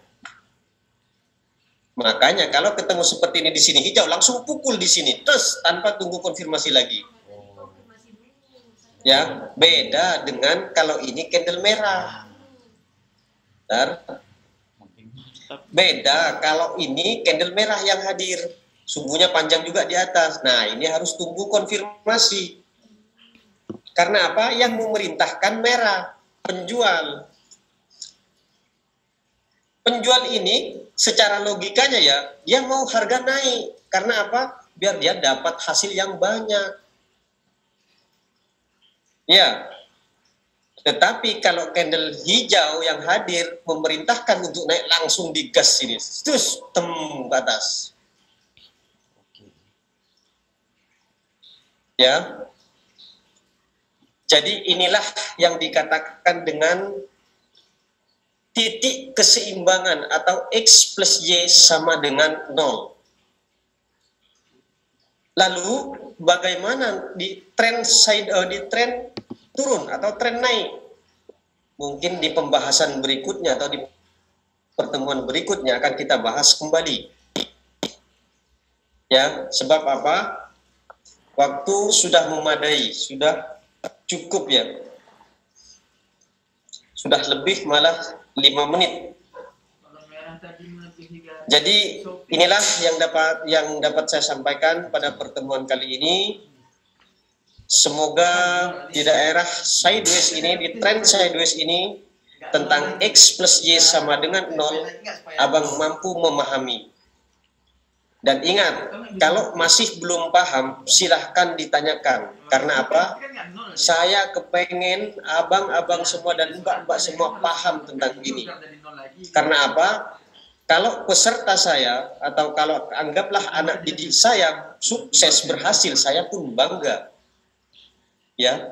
Makanya kalau ketemu seperti ini di sini hijau, langsung pukul di sini, terus tanpa tunggu konfirmasi lagi. Ya, beda dengan kalau ini candle merah. Bentar. Beda kalau ini candle merah yang hadir, sumbunya panjang juga di atas. Nah, ini harus tunggu konfirmasi. Karena apa? Yang memerintahkan merah, penjual. Penjual ini secara logikanya ya, dia mau harga naik. Karena apa? Biar dia dapat hasil yang banyak. Ya. Tetapi kalau candle hijau yang hadir memerintahkan untuk naik, langsung digas sini. Terus tem ke atas. Ya. Jadi inilah yang dikatakan dengan titik keseimbangan atau X plus Y sama dengan 0. Lalu bagaimana di tren turun atau tren naik? Mungkin di pembahasan berikutnya atau di pertemuan berikutnya akan kita bahas kembali. Ya, sebab apa? Waktu sudah memadai, sudah cukup ya. Sudah lebih malah 5 menit. Jadi inilah yang dapat saya sampaikan pada pertemuan kali ini. Semoga di daerah sideways ini, di tren sideways ini tentang X plus Y sama dengan 0, Abang mampu memahami. Dan ingat, kalau masih belum paham, silahkan ditanyakan. Karena apa? Saya kepengen abang-abang semua dan mbak-mbak semua paham tentang ini. Karena apa? Kalau peserta saya, atau kalau anggaplah anak didik saya sukses berhasil, saya pun bangga. Ya.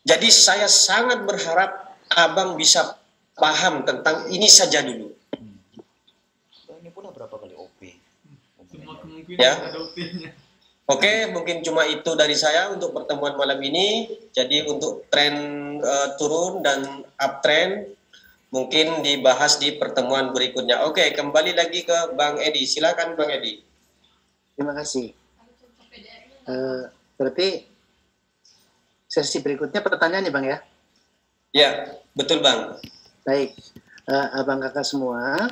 Jadi saya sangat berharap abang bisa paham tentang ini saja dulu. Ini pula berapa kali OP? Semua kemungkinan Ya. ada OP-nya. Oke, mungkin cuma itu dari saya untuk pertemuan malam ini. Jadi untuk tren turun dan uptrend mungkin dibahas di pertemuan berikutnya. Oke, kembali lagi ke Bang Edi. Silakan Bang Edi. Terima kasih. Berarti sesi berikutnya pertanyaan nih Bang ya? Ya, betul Bang. Baik, abang kakak semua,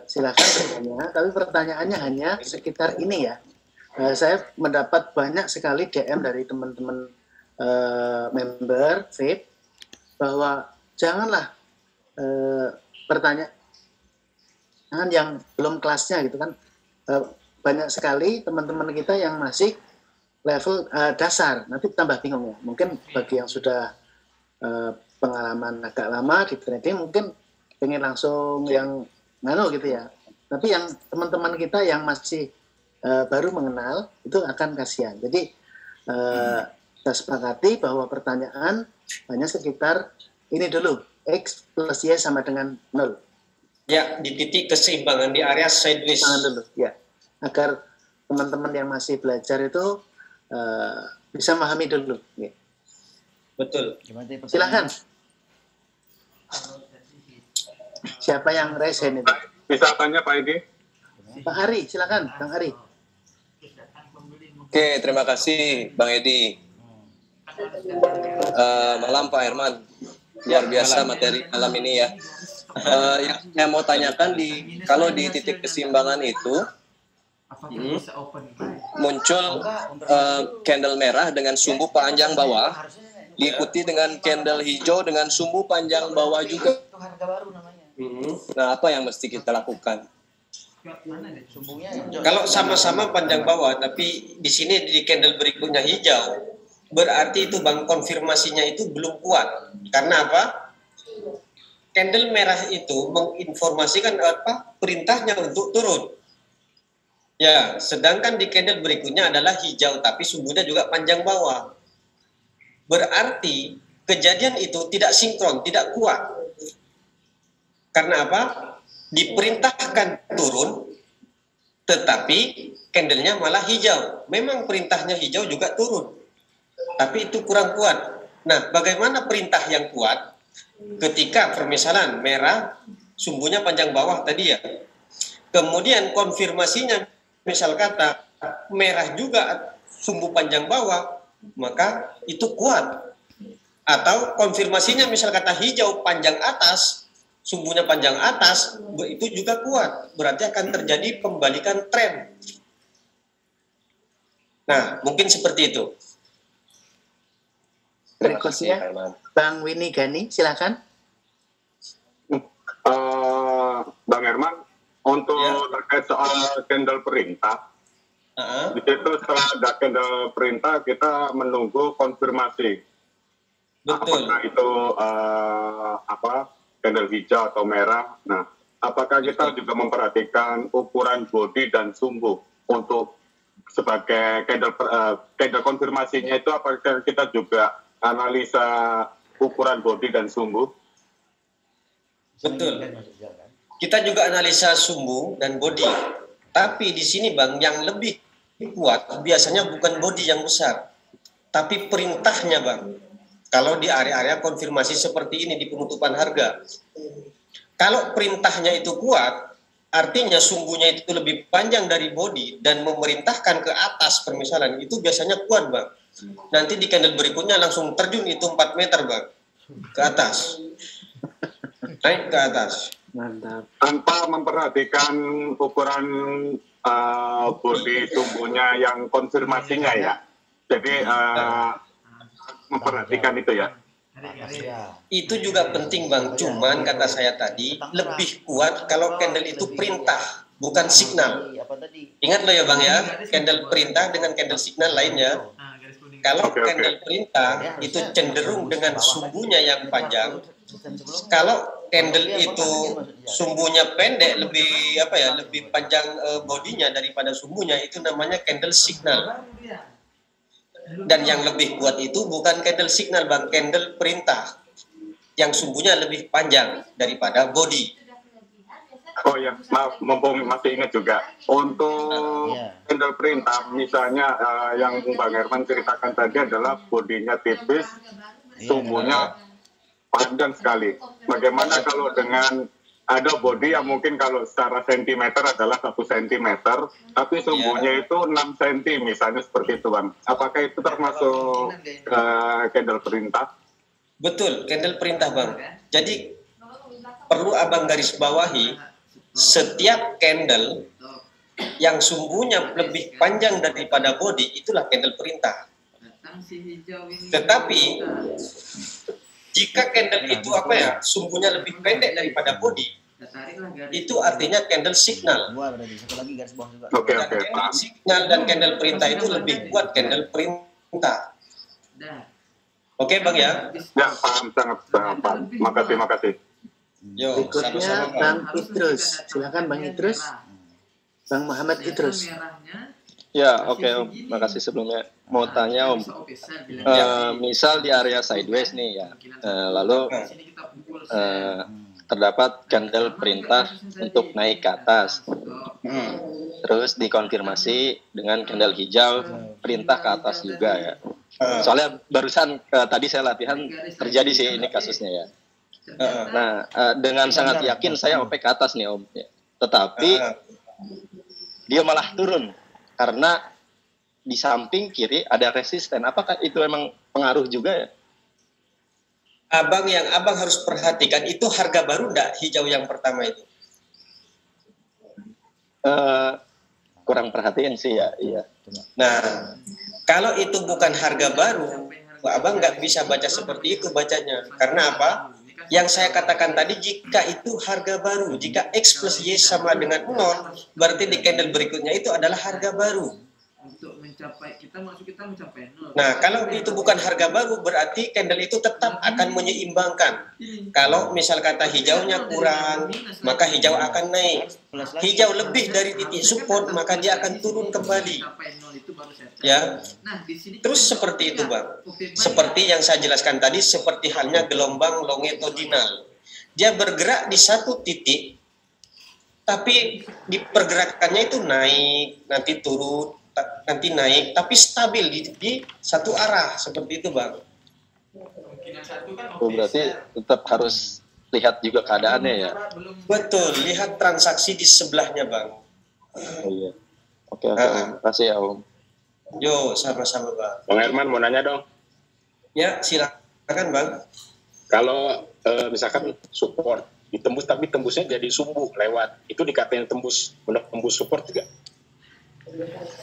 silakan bertanya. Tapi pertanyaannya hanya sekitar ini ya. Saya mendapat banyak sekali DM dari teman-teman member VIP bahwa janganlah pertanyaan yang belum kelasnya gitu kan. Banyak sekali teman-teman kita yang masih level dasar, nanti tambah bingung ya. Mungkin bagi yang sudah pengalaman agak lama di trading mungkin pengen langsung yang gitu ya. Tapi yang teman-teman kita yang masih baru mengenal itu akan kasihan. Jadi kita sepakati bahwa pertanyaan hanya sekitar ini dulu, X plus Y sama dengan 0. Ya, di titik keseimbangan di area sideways. Jangan dulu, ya. Agar teman-teman yang masih belajar itu bisa memahami dulu. Ya. Betul. Silakan. Siapa yang raise hand itu? Bisa tanya Pak Edi? Bang Ari, silakan, Bang Ari. Oke, terima kasih Bang Edi. Malam Pak Herman. Luar biasa materi malam ini ya. Yang saya mau tanyakan kalau di titik keseimbangan itu muncul candle merah dengan sumbu panjang bawah, diikuti dengan candle hijau dengan sumbu panjang bawah juga. Nah, apa yang mesti kita lakukan? Kalau sama-sama panjang bawah, tapi di sini di candle berikutnya hijau, berarti itu Bang konfirmasinya itu belum kuat. Karena apa? Candle merah itu menginformasikan apa? Perintahnya untuk turun. Ya, sedangkan di candle berikutnya adalah hijau, tapi sumbunya juga panjang bawah. Berarti kejadian itu tidak sinkron, tidak kuat. Karena apa? Diperintahkan turun, tetapi candlenya malah hijau. Memang perintahnya hijau juga turun, tapi itu kurang kuat. Nah, bagaimana perintah yang kuat ketika permisalan merah sumbunya panjang bawah tadi ya, kemudian konfirmasinya misal kata merah juga sumbu panjang bawah, maka itu kuat. Atau konfirmasinya misal kata hijau panjang atas, sumbunya panjang atas, itu juga kuat. Berarti akan terjadi pembalikan tren. Nah, mungkin seperti itu. Berikutnya, Bang Winnie Gani, silakan. Bang Herman, untuk terkait soal candle perintah, di situ setelah ada candle perintah kita menunggu konfirmasi. Betul. Apakah itu candle hijau atau merah? Nah, apakah kita juga memperhatikan ukuran body dan sumbu untuk sebagai candle konfirmasinya itu? Apakah kita juga analisa ukuran bodi dan sumbu? Betul. Kita juga analisa sumbu dan bodi. Tapi di sini Bang, yang lebih kuat biasanya bukan bodi yang besar, tapi perintahnya Bang. Kalau di area-area konfirmasi seperti ini di penutupan harga. Kalau perintahnya itu kuat, artinya sumbunya itu lebih panjang dari bodi dan memerintahkan ke atas permisalan, itu biasanya kuat Bang. Nanti di candle berikutnya langsung terjun itu 4 meter Bang. Ke atas. Naik ke atas. Mantap. Tanpa memperhatikan ukuran bodi sumbunya yang konfirmasinya ya. Jadi memperhatikan itu ya. Itu juga penting Bang. Cuman kata saya tadi lebih kuat kalau candle itu perintah, bukan signal. Ingat lo ya Bang ya, candle perintah dengan candle signal lainnya. Kalau candle perintah itu cenderung dengan sumbunya yang panjang. Kalau candle itu sumbunya pendek, lebih panjang bodinya daripada sumbunya, itu namanya candle signal. Dan yang lebih kuat itu bukan candle signal Bang, candle perintah yang sumbunya lebih panjang daripada body. Oh ya, maaf, mumpung masih ingat juga untuk candle perintah, misalnya yang Bang Herman ceritakan tadi adalah bodinya tipis, sumbunya panjang sekali. Bagaimana kalau dengan ada bodi yang mungkin kalau secara sentimeter adalah 1 sentimeter, tapi sumbunya itu 6 cm misalnya seperti itu Bang. Apakah itu termasuk candle perintah? Betul, candle perintah Bang. Jadi perlu Abang garis bawahi, setiap candle yang sumbunya lebih panjang daripada bodi, itulah candle perintah. Tetapi jika candle itu sumbunya lebih pendek daripada body, itu artinya candle signal. Oke. Candle signal dan candle perintah itu lebih kuat candle perintah. Oke Bang ya? Ya, paham, sangat paham. Makasih. Yo, berikutnya sama-sama, Bang Idrus. Silakan Bang Idrus. Bang Muhammad Idrus. Ya, oke Om. Makasih sebelumnya. Mau tanya Om, misal di area sideways nih ya, lalu terdapat candle perintah untuk naik ke atas, terus dikonfirmasi dengan candle hijau perintah ke atas juga ya. Soalnya barusan tadi saya latihan terjadi sih ini kasusnya ya. Nah, dengan sangat yakin saya OP ke atas nih Om, tetapi dia malah turun karena di samping kiri ada resisten. Apakah itu memang pengaruh juga ya? Yang Abang harus perhatikan itu harga baru enggak hijau yang pertama itu? Kurang perhatiin sih ya. Iya. Nah, kalau itu bukan harga baru, Abang nggak bisa baca seperti itu bacanya. Karena apa? Yang saya katakan tadi, jika itu harga baru, jika X plus Y sama dengan 0, berarti di candle berikutnya itu adalah harga baru. Nah, kalau itu bukan harga baru, berarti candle itu tetap akan menyeimbangkan. Kalau misal kata hijaunya kurang, maka hijau akan naik. Hijau lebih dari titik support, maka dia akan turun kembali. Ya, terus seperti itu Bang. Seperti yang saya jelaskan tadi, seperti halnya gelombang longitudinal. Dia bergerak di satu titik, tapi di pergerakannya itu naik, nanti turun, nanti naik, tapi stabil di satu arah seperti itu Bang. Berarti tetap harus lihat juga keadaannya ya. Betul, lihat transaksi di sebelahnya Bang. Oh iya. Oke. Terima kasih ya Om. Yo, sama-sama Bang. Bang Herman mau nanya dong. Ya, silakan Bang. Kalau misalkan support ditembus tapi tembusnya jadi sumbu lewat, itu dikatain tembus support juga?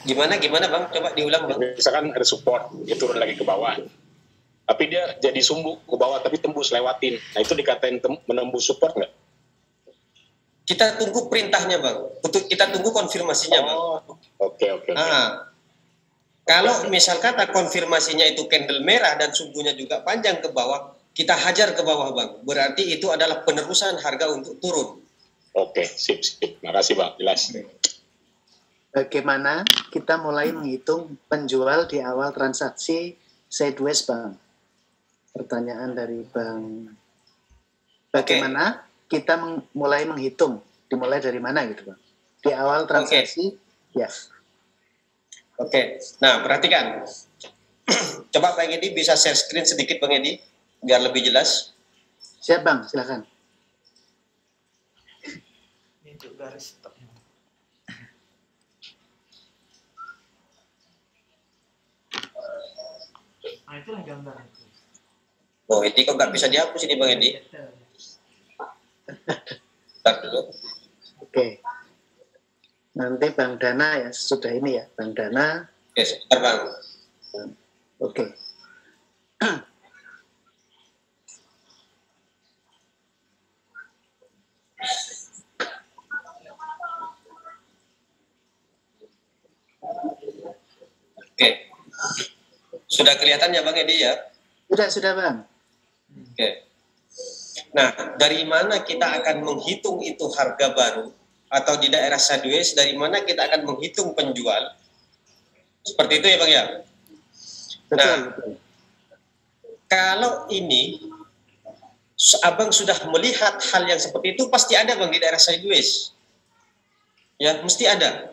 Gimana Bang? Coba diulang Bang. Misalkan ada support, dia turun lagi ke bawah, tapi dia jadi sumbu ke bawah tapi tembus lewatin. Nah itu dikatain menembus support nggak? Kita tunggu perintahnya Bang. Kita tunggu konfirmasinya Bang. Oke. Nah, kalau misal kata konfirmasinya itu candle merah dan sumbunya juga panjang ke bawah, kita hajar ke bawah Bang. Berarti itu adalah penerusan harga untuk turun. Oke, sip. Makasih Bang, jelas. Bagaimana kita mulai menghitung penjual di awal transaksi sideways Bang? pertanyaan dari Bang. Bagaimana kita mulai menghitung? Dimulai dari mana gitu Bang? Di awal transaksi, ya. Oke, nah perhatikan. Coba Bang Edi bisa share screen sedikit Bang Edi, biar lebih jelas. Siap Bang, silakan. Ini untuk garis stop. Nah, itulah gambar itu. Oh, ini kok nggak bisa dihapus ini Bang Edi? Bentar dulu. Oke. Nanti Bang Dana ya, sudah ini ya, Bang Dana. Oke, sebentar Bang. Oke. Oke. Sudah kelihatan ya Bang Edi ya? Sudah Bang. Oke. Nah, dari mana kita akan menghitung itu harga baru? Atau di daerah sideways, dari mana kita akan menghitung penjual? Seperti itu ya Bang ya? Nah, kalau ini, Abang sudah melihat hal yang seperti itu, pasti ada Bang di daerah sideways. Ya, mesti ada.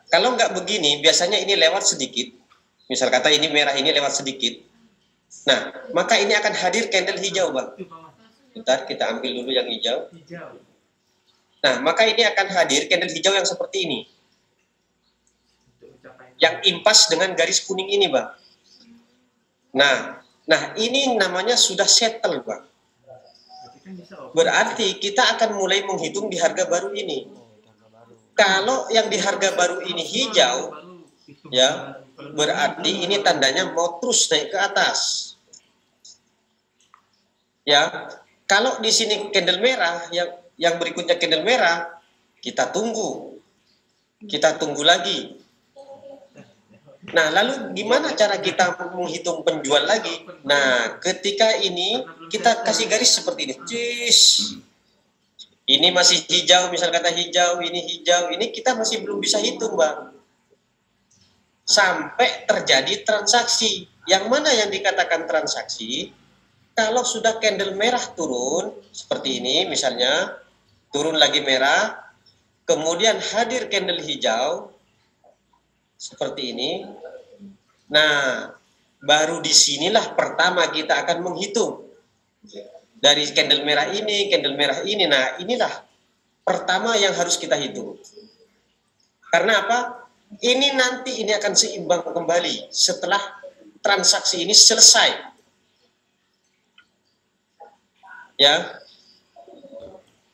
Kalau nggak begini, biasanya ini lewat sedikit. Misal kata ini merah, ini lewat sedikit. Nah, maka ini akan hadir candle hijau Bang. Bentar, kita ambil dulu yang hijau. Nah, maka ini akan hadir candle hijau yang seperti ini. Yang impas dengan garis kuning ini Bang. Nah ini namanya sudah settle Bang. Berarti kita akan mulai menghitung di harga baru ini. Kalau yang di harga baru ini hijau, ya berarti ini tandanya mau terus naik ke atas. Ya, kalau di sini candle merah, yang berikutnya candle merah, kita tunggu lagi. Nah, lalu gimana cara kita menghitung penjual lagi? Nah, ketika ini kita kasih garis seperti ini. Cis. Ini masih hijau, misal kata hijau, ini kita masih belum bisa hitung, Bang. Sampai terjadi transaksi. Yang mana yang dikatakan transaksi? Kalau sudah candle merah turun, seperti ini misalnya, turun lagi merah, kemudian hadir candle hijau, seperti ini. Nah, baru disinilah pertama kita akan menghitung. Dari candle merah ini. Nah, inilah pertama yang harus kita hitung. Karena apa? Ini nanti ini akan seimbang kembali setelah transaksi ini selesai. Ya.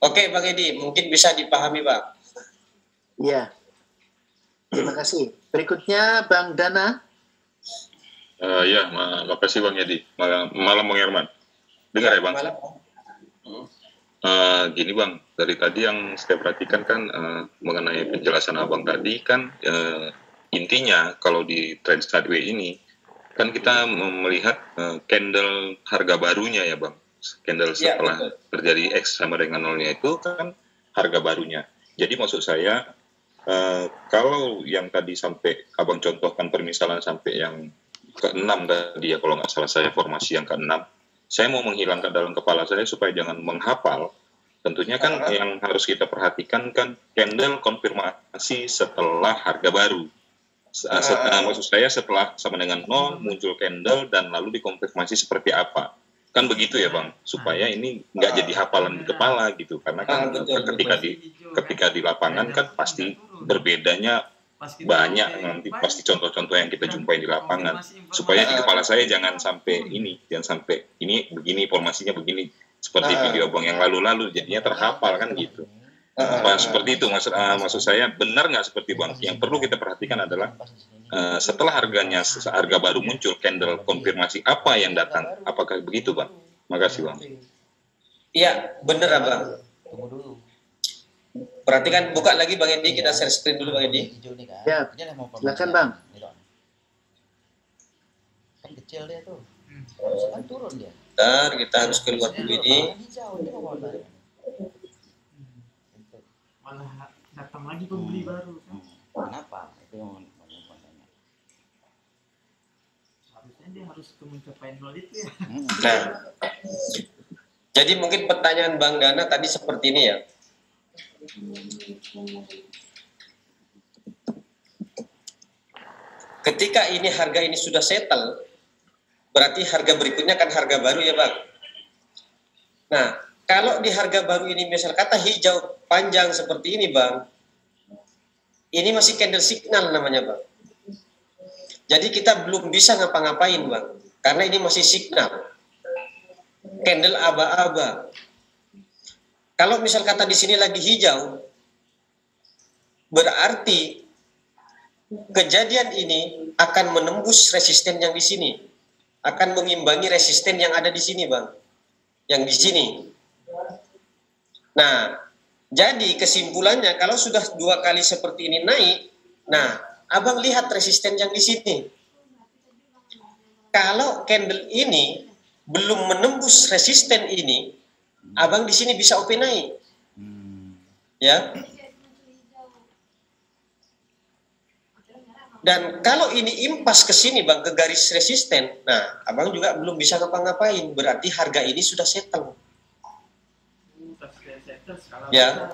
Oke, Bang Edi, mungkin bisa dipahami, Bang. Iya. Terima kasih. Berikutnya Bang Dana. Ya, makasih Bang Edi. Malam Bang Herman. Dengar ya Bang? Malam. Gini Bang, dari tadi yang saya perhatikan kan mengenai penjelasan Abang tadi kan intinya kalau di trend sideways ini kan kita melihat candle harga barunya ya Bang. Candle setelah terjadi X sama dengan nolnya itu kan harga barunya. Jadi maksud saya kalau yang tadi sampai Abang contohkan permisalan sampai yang ke-6 tadi ya kalau nggak salah saya formasi yang ke-6, saya mau menghilangkan dalam kepala saya supaya jangan menghafal. Tentunya kan yang harus kita perhatikan kan candle konfirmasi setelah harga baru. Maksud saya setelah sama dengan 0 muncul candle dan lalu dikonfirmasi seperti apa. Kan begitu ya Bang, supaya ini nggak jadi hafalan di kepala gitu. Karena kan ketika di lapangan kan pasti berbedanya banyak, nanti pasti contoh-contoh yang kita jumpai di lapangan. Supaya di kepala saya jangan sampai ini begini, formasinya begini. Seperti video Bang yang lalu-lalu, jadinya terhafal kan gitu. Seperti itu maksud saya, benar nggak seperti Bang? Yang perlu kita perhatikan adalah setelah harga baru muncul, candle konfirmasi apa yang datang, apakah begitu Bang? Makasih Bang. Iya, benar Bang. Tunggu dulu. Perhatikan, buka lagi Bang Edi, kita share screen dulu Bang Edi. Ya, silakan Bang. Kan kecil dia tuh. Kan turun dia. Bentar, kita harus keluar dulu ini. Malah datang lagi pembeli baru kan? Kenapa? Itu yang tanya. Harusnya dia harus mencapai 0 itu ya. Nah, jadi mungkin pertanyaan Bang Dana tadi seperti ini ya. Ketika ini harga ini sudah settle, berarti harga berikutnya kan harga baru ya Bang. Nah, kalau di harga baru ini misal kata hijau panjang seperti ini Bang, ini masih candle signal namanya Bang. Jadi kita belum bisa ngapa-ngapain Bang, karena ini masih signal. Candle aba-aba. Kalau misal kata di sini lagi hijau, berarti kejadian ini akan menembus resisten yang di sini, akan mengimbangi resisten yang ada di sini Bang, yang di sini. Nah, jadi kesimpulannya kalau sudah 2 kali seperti ini naik, nah Abang lihat resisten yang di sini. Kalau candle ini belum menembus resisten ini, Abang di sini bisa OP naik. Ya. Dan kalau ini impas ke sini Bang, ke garis resisten, nah Abang juga belum bisa ngapa-ngapain, berarti harga ini sudah settle. Ya.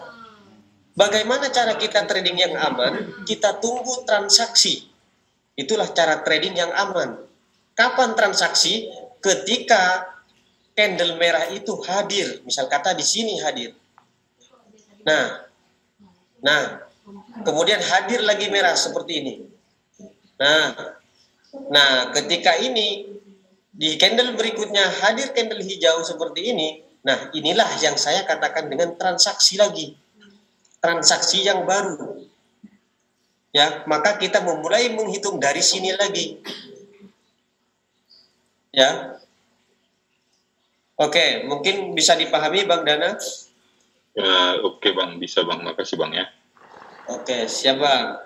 Bagaimana cara kita trading yang aman? Kita tunggu transaksi. Itulah cara trading yang aman. Kapan transaksi? Ketika candle merah itu hadir, misal kata di sini hadir. Nah, kemudian hadir lagi merah seperti ini. Nah, ketika ini di candle berikutnya hadir candle hijau seperti ini, nah inilah yang saya katakan dengan transaksi lagi, transaksi yang baru. Ya, maka kita memulai menghitung dari sini lagi. Ya, oke, mungkin bisa dipahami Bang Dana? Ya, oke Bang, bisa Bang, makasih Bang ya. Oke, siap Bang.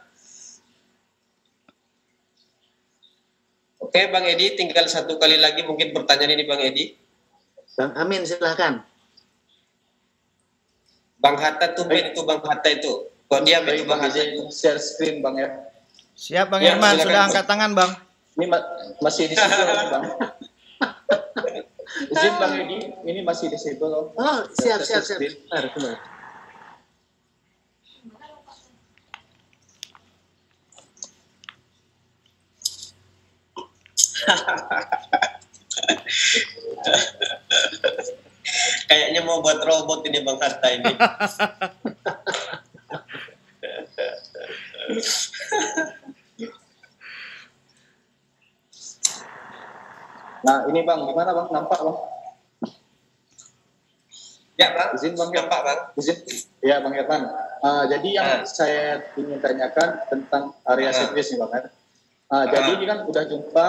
Oke, Bang Edi, tinggal 1 kali lagi mungkin pertanyaan ini Bang Edi. Bang Amin, silahkan. Bang Hatta tuh, itu Bang Hatta itu. Kok diam itu Bang Hatta? Share screen Bang ya. Siap Bang Herman, sudah angkat tangan Bang. Ini masih disable Bang. Izin Bang Edi, ini masih disable. Oh, siap. Benar. Kayaknya mau buat robot ini Bang Hatta ini. Nah ini Bang, gimana Bang? Nampak Bang? Ya Bang, izin Bang. Nampak Bang. Izin. Ya Bang Herman. Jadi yang saya ingin tanyakan tentang area service nih Bang. Jadi ini kan udah jumpa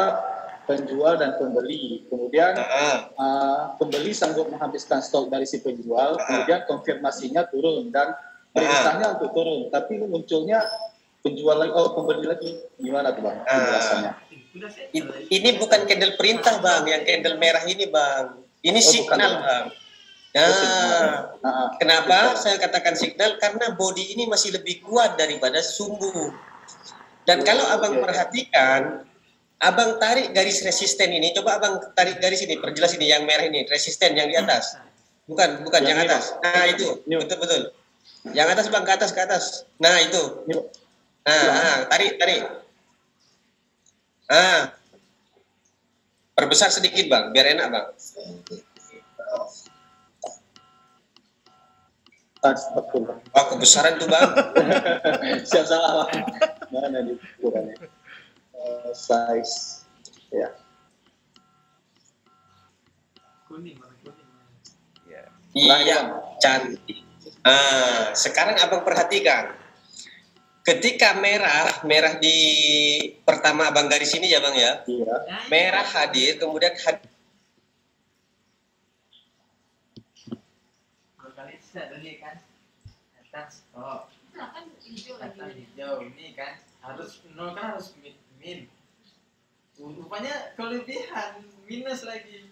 penjual dan pembeli. Kemudian pembeli sanggup menghabiskan stok dari si penjual. Kemudian konfirmasinya turun dan perintahnya untuk turun. Tapi ini munculnya penjual lagi, pembeli lagi. Gimana tuh Bang penjelasannya? Ini bukan candle perintah Bang, yang candle merah ini Bang. Ini signal Bang. Kenapa saya katakan signal? Karena body ini masih lebih kuat daripada sumbu. Dan kalau Abang perhatikan, Abang tarik garis resisten ini. Coba Abang tarik garis ini, perjelas ini yang merah ini, resisten yang di atas. Bukan yang atas. Nah itu, betul. Yang atas Bang, ke atas. Nah itu. Nah, tarik. Perbesar sedikit Bang, biar enak Bang. Oh, kebesaran tuh Bang. Siap salah Bang. Mana di ukurannya? Size. Ya. Kuning. Iya, cantik. Sekarang Abang perhatikan. Ketika merah di pertama Abang garis ini ya Bang ya. Iya. Merah hadir, kemudian ini kan atas kan hijau ini kan harus 0 kan harus min. Rupanya kelebihan minus lagi.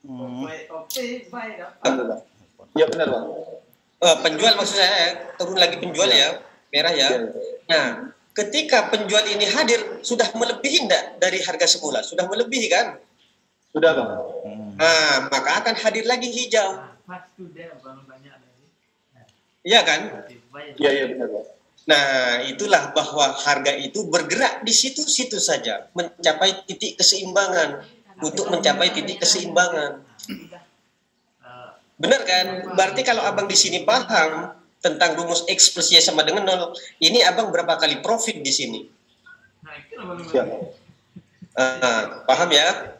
OP buy dapat. Iya benar Bang. Penjual maksud saya turun lagi penjual ya, merah ya. Nah, ketika penjual ini hadir sudah melebihi enggak dari harga semula? Sudah melebihi kan? Sudah Bang. Nah, maka akan hadir lagi hijau. Iya kan? Iya benar Bang. Nah, itulah bahwa harga itu bergerak di situ-situ saja, mencapai titik keseimbangan, untuk mencapai titik keseimbangan. Benar kan? Berarti kalau abang di sini paham tentang rumus X plus Y sama dengan 0, ini abang berapa kali profit di sini? Siap. Paham ya?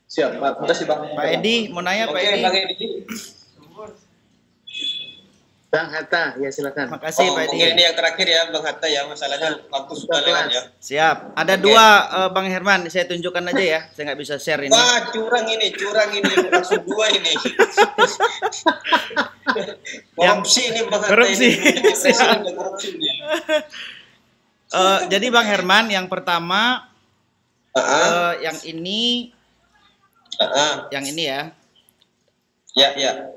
Siap, Pak. Makasih Bang. Pak Edi, mau nanya Pak Edi. Bang Edi. Bang Hatta, ya silakan. Makasih Pak Edi. Mungkin ini yang terakhir ya Bang Hatta ya, masalahnya waktu sudah lewat ya. Siap. Ada dua Bang Herman, saya tunjukkan aja ya. Saya nggak bisa share ini. Wah, curang ini, langsung dua ini. Korupsi ini Bang Hatta. Korupsi. Ini. Korupsi ini. Jadi Bang Herman, yang pertama, yang ini ya. Ya.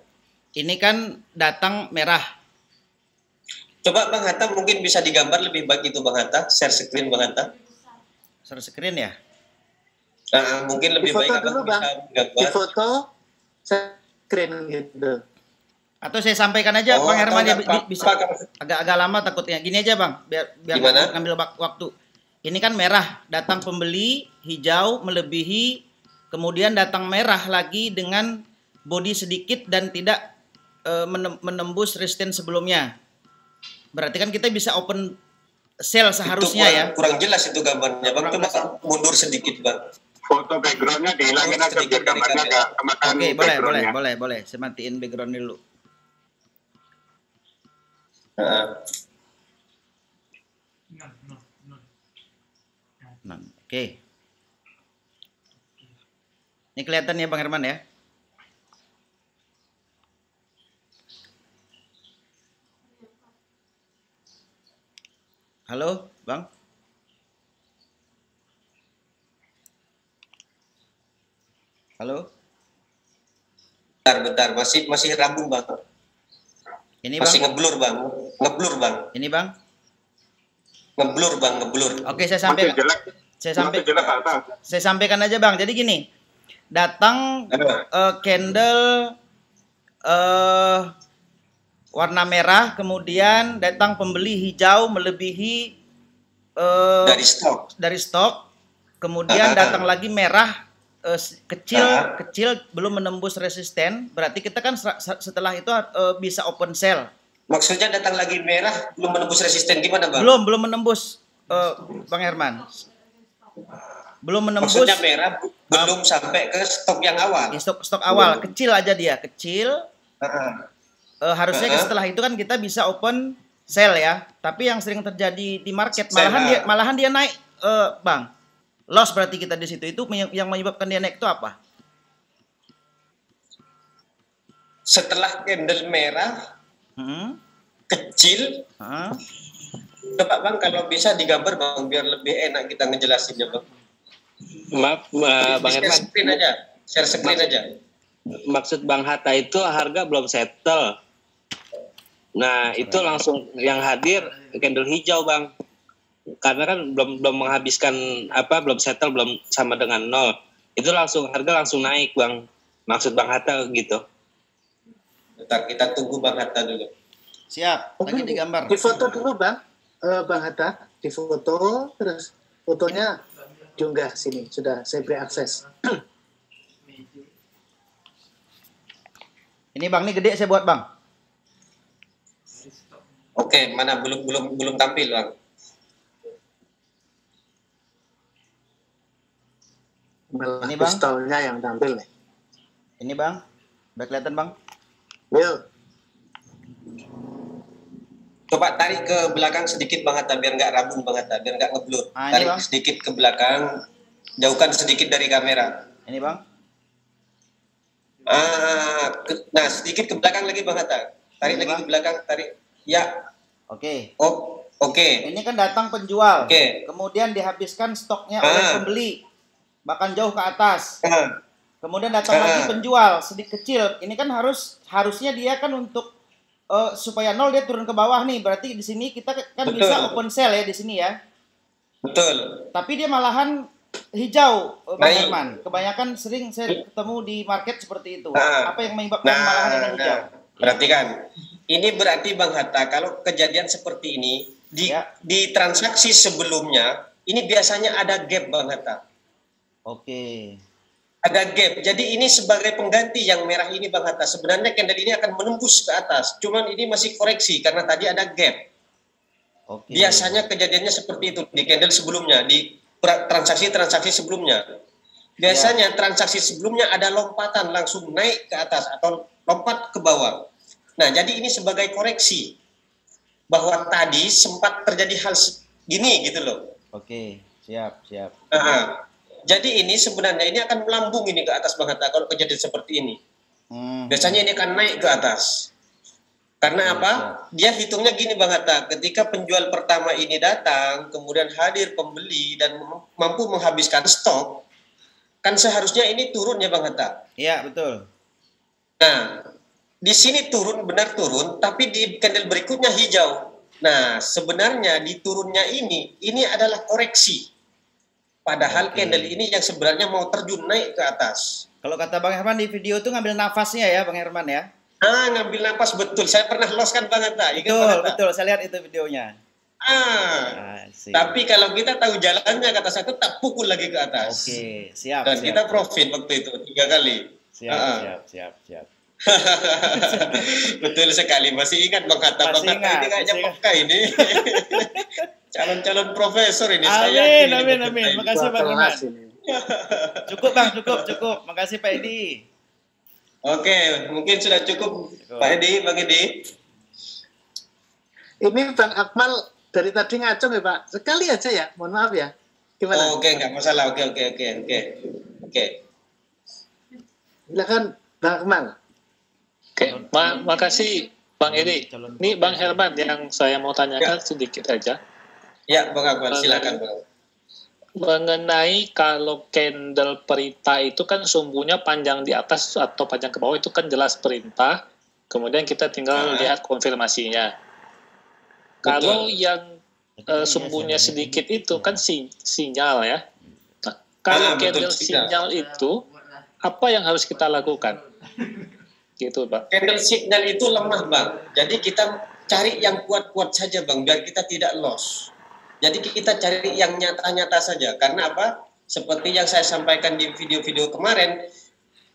Ini kan datang merah. Coba Bang Hatta mungkin bisa digambar lebih baik itu Bang Hatta, share screen Bang Hatta. Share screen ya? Mungkin lebih baik Abang bisa gambar. Di foto screen gitu. Atau saya sampaikan aja Bang Herman ya bisa agak lama takutnya. Gini aja Bang, biar ngambil waktu. Ini kan merah, datang pembeli, hijau melebihi, kemudian datang merah lagi dengan body sedikit dan tidak menembus resistance sebelumnya. Berarti kan kita bisa open sell seharusnya ya. Kurang jelas itu gambarnya Bang, coba mundur sedikit Bang. Foto backgroundnya dihilangin aja biar gambarnya nggak kemakan. Oke, boleh. Saya matiin background dulu. Oke. Ini kelihatan ya Bang Herman ya? Halo, Bang? Halo? Bentar, masih rabun Bang. Ini masih Bang? ngeblur Bang. Ini Bang? Ngeblur. Oke, saya sampaikan aja Bang. Jadi gini, datang candle warna merah, kemudian datang pembeli hijau melebihi dari stok, kemudian datang lagi merah kecil belum menembus resisten, berarti kita kan setelah itu bisa open sell. Maksudnya datang lagi merah belum menembus resisten gimana Bang? Belum menembus Bang Herman. Belum menembus. Maksudnya merah belum sampai ke stok yang awal. Stok awal kecil aja dia, kecil. Harusnya setelah itu kan kita bisa open sell ya. Tapi yang sering terjadi di market malahan dia naik Bang. Loss berarti kita di situ. Itu yang menyebabkan dia naik itu apa? Setelah candle merah kecil. Coba Bang kalau bisa digambar Bang biar lebih enak kita ngejelasinnya Bang. Maaf Bang Herman. Share screen aja. Maksud Bang Hatta itu harga belum settle. Nah, itu langsung yang hadir candle hijau Bang. Karena kan belum menghabiskan belum settle, belum sama dengan 0. Itu harga langsung naik Bang. Maksud Bang Hatta gitu. Bentar, kita tunggu Bang Hatta dulu. Siap, lagi digambar. Di foto dulu Bang, Bang Hatta, di foto, terus fotonya diunggah sini, sudah saya beri akses. Ini Bang, ini gede saya buat Bang. Oke, mana belum tampil Bang. Ini Bang, pistolnya yang tampil nih. Ini Bang, udah kelihatan Bang? Yuk. Coba tarik ke belakang sedikit Bang Hatta biar nggak rabun Bang Hatta, biar nggak ngeblur. Tarik sedikit ke belakang, jauhkan sedikit dari kamera. Ini Bang. Nah sedikit ke belakang lagi Bang Hatta. Tarik lagi ke belakang, tarik. Ya. Oke. Oke. Ini kan datang penjual. Oke. Kemudian dihabiskan stoknya oleh pembeli, bahkan jauh ke atas. Kemudian datang lagi penjual sedikit kecil. Ini kan harusnya dia kan untuk supaya 0 dia turun ke bawah nih. Berarti di sini kita kan bisa open sell ya di sini ya. Betul. Tapi dia malahan hijau, Bang Herman. Kebanyakan sering saya ketemu di market seperti itu. Apa yang menyebabkan malahan ini hijau? Berarti kan, ini berarti Bang Hatta, kalau kejadian seperti ini di transaksi sebelumnya, ini biasanya ada gap Bang Hatta. Oke. Ada gap. Jadi ini sebagai pengganti yang merah ini Bang Hatta. Sebenarnya candle ini akan menembus ke atas. Cuman ini masih koreksi karena tadi ada gap. Oke. Biasanya kejadiannya seperti itu di candle sebelumnya, di transaksi-transaksi sebelumnya. Biasanya transaksi sebelumnya ada lompatan langsung naik ke atas atau lompat ke bawah. Nah, jadi ini sebagai koreksi bahwa tadi sempat terjadi hal gini gitu loh. Oke, siap. Jadi ini sebenarnya ini akan melambung ini ke atas Bang Hatta kalau kejadian seperti ini. Biasanya ini akan naik ke atas. Karena apa? Dia hitungnya gini Bang Hatta, ketika penjual pertama ini datang, kemudian hadir pembeli dan mampu menghabiskan stok, kan seharusnya ini turun ya Bang Hatta? Iya, betul. Nah, di sini turun, benar turun, tapi di candle berikutnya hijau. Nah, sebenarnya di turunnya ini adalah koreksi. Padahal candle ini yang sebenarnya mau terjun naik ke atas. Kalau kata Bang Herman di video itu ngambil nafasnya ya Bang Herman ya? Ngambil nafas, betul. Saya pernah loss kan Bang Hatta. Betul. Saya lihat itu videonya. Tapi kalau kita tahu jalannya ke atas itu tak pukul lagi ke atas. Oke, siap. Dan kita profit waktu itu 3 kali. Siap. Betul sekali. Masih ingat Bang Hatta? Bang Hatta ini kayaknya peka ini. Calon-calon profesor ini. Amin. Makasih Bang Herman. Cukup Bang, cukup. Makasih Pak Edi. Oke, mungkin sudah cukup. Pak Edi, Bang Edi. Ini Bang Akmal dari tadi ngacung ya Pak. Sekali aja ya, mohon maaf ya. Gimana? Oke, nggak masalah. Oke. Silakan Bang Akmal. Oke, makasih Bang Edi. Ini Bang Herman yang saya mau tanyakan sedikit aja. Ya, Bang Akmal, silakan Bang. Mengenai kalau candle perintah itu kan sumbunya panjang di atas atau panjang ke bawah itu kan jelas perintah, kemudian kita tinggal lihat konfirmasinya. Kalau yang sumbunya sedikit itu kan sinyal ya. Nah, kalau candle sinyal itu apa yang harus kita lakukan? Gitu Pak. Candle signal itu lemah Bang, jadi kita cari yang kuat-kuat saja Bang, biar kita tidak loss. Jadi kita cari yang nyata-nyata saja. Karena apa? Seperti yang saya sampaikan di video-video kemarin,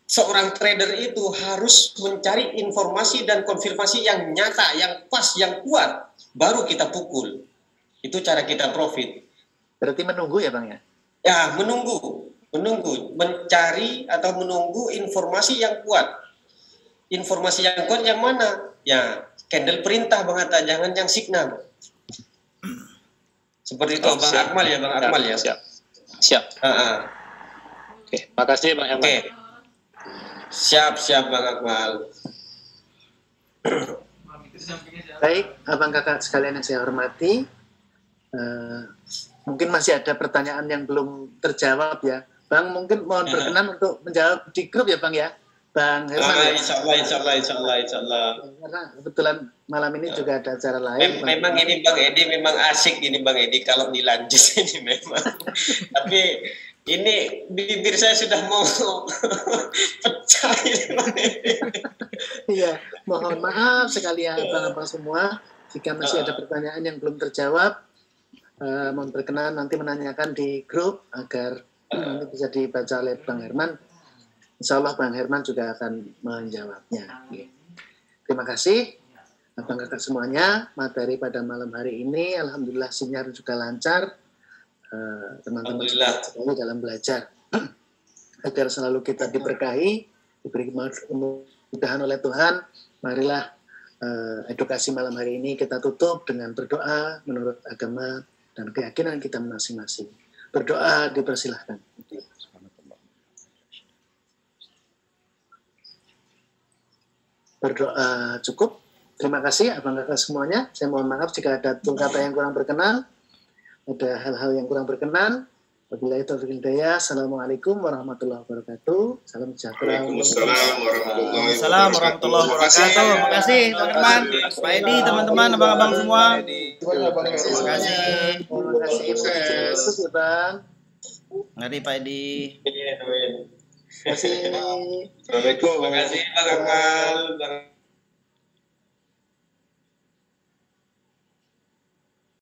seorang trader itu harus mencari informasi dan konfirmasi yang nyata, yang pas, yang kuat. Baru kita pukul. Itu cara kita profit. Berarti menunggu ya Bang ya? Ya, menunggu. Mencari atau menunggu informasi yang kuat. Informasi yang kuat yang mana? Ya, candle perintah Bang Hatta, jangan yang signal. Seperti itu Bang Akmal ya, Bang Akmal ya. Siap. Oke, makasih Bang Herman. Siap Bang Akmal. Baik, abang kakak sekalian yang saya hormati, mungkin masih ada pertanyaan yang belum terjawab ya. Bang mungkin mohon berkenan untuk menjawab di grup ya Bang ya. Bang Herman. Insya Allah. Karena kebetulan malam ini juga ada acara lain. Memang ini Bang Edi memang asik ini Bang Edi kalau dilanjut ini memang. Tapi ini bibir saya sudah mau pecah ini Bang Edi. Iya, mohon maaf sekali ya Abang-abang semua. Jika masih ada pertanyaan yang belum terjawab, mohon berkenan nanti menanyakan di grup agar nanti bisa dibaca oleh Bang Herman. Insya Allah Bang Herman juga akan menjawabnya. Terima kasih abang kakak semuanya. Materi pada malam hari ini alhamdulillah sinyal juga lancar. Teman-teman sekali dalam belajar. Agar selalu kita diberkahi, diberi kemudahan oleh Tuhan. Marilah edukasi malam hari ini kita tutup dengan berdoa menurut agama dan keyakinan kita masing-masing. Berdoa dipersilahkan. Berdoa cukup. Terima kasih abang kakak semuanya. Saya mohon maaf jika ada kata yang kurang berkenan, ada hal-hal yang kurang berkenan. Wabillahi taufiq wal hidayah. Assalamualaikum warahmatullahi wabarakatuh. Salam sejahtera. Waalaikumsalam warahmatullahi wabarakatuh. Terima kasih Bang Herman, Pak Edi, teman-teman, abang-abang semua. Terima kasih. Terima kasih Bang. Mari Pak Edi. Terima kasih. Assalamualaikum. Terima kasih Bang Akmal.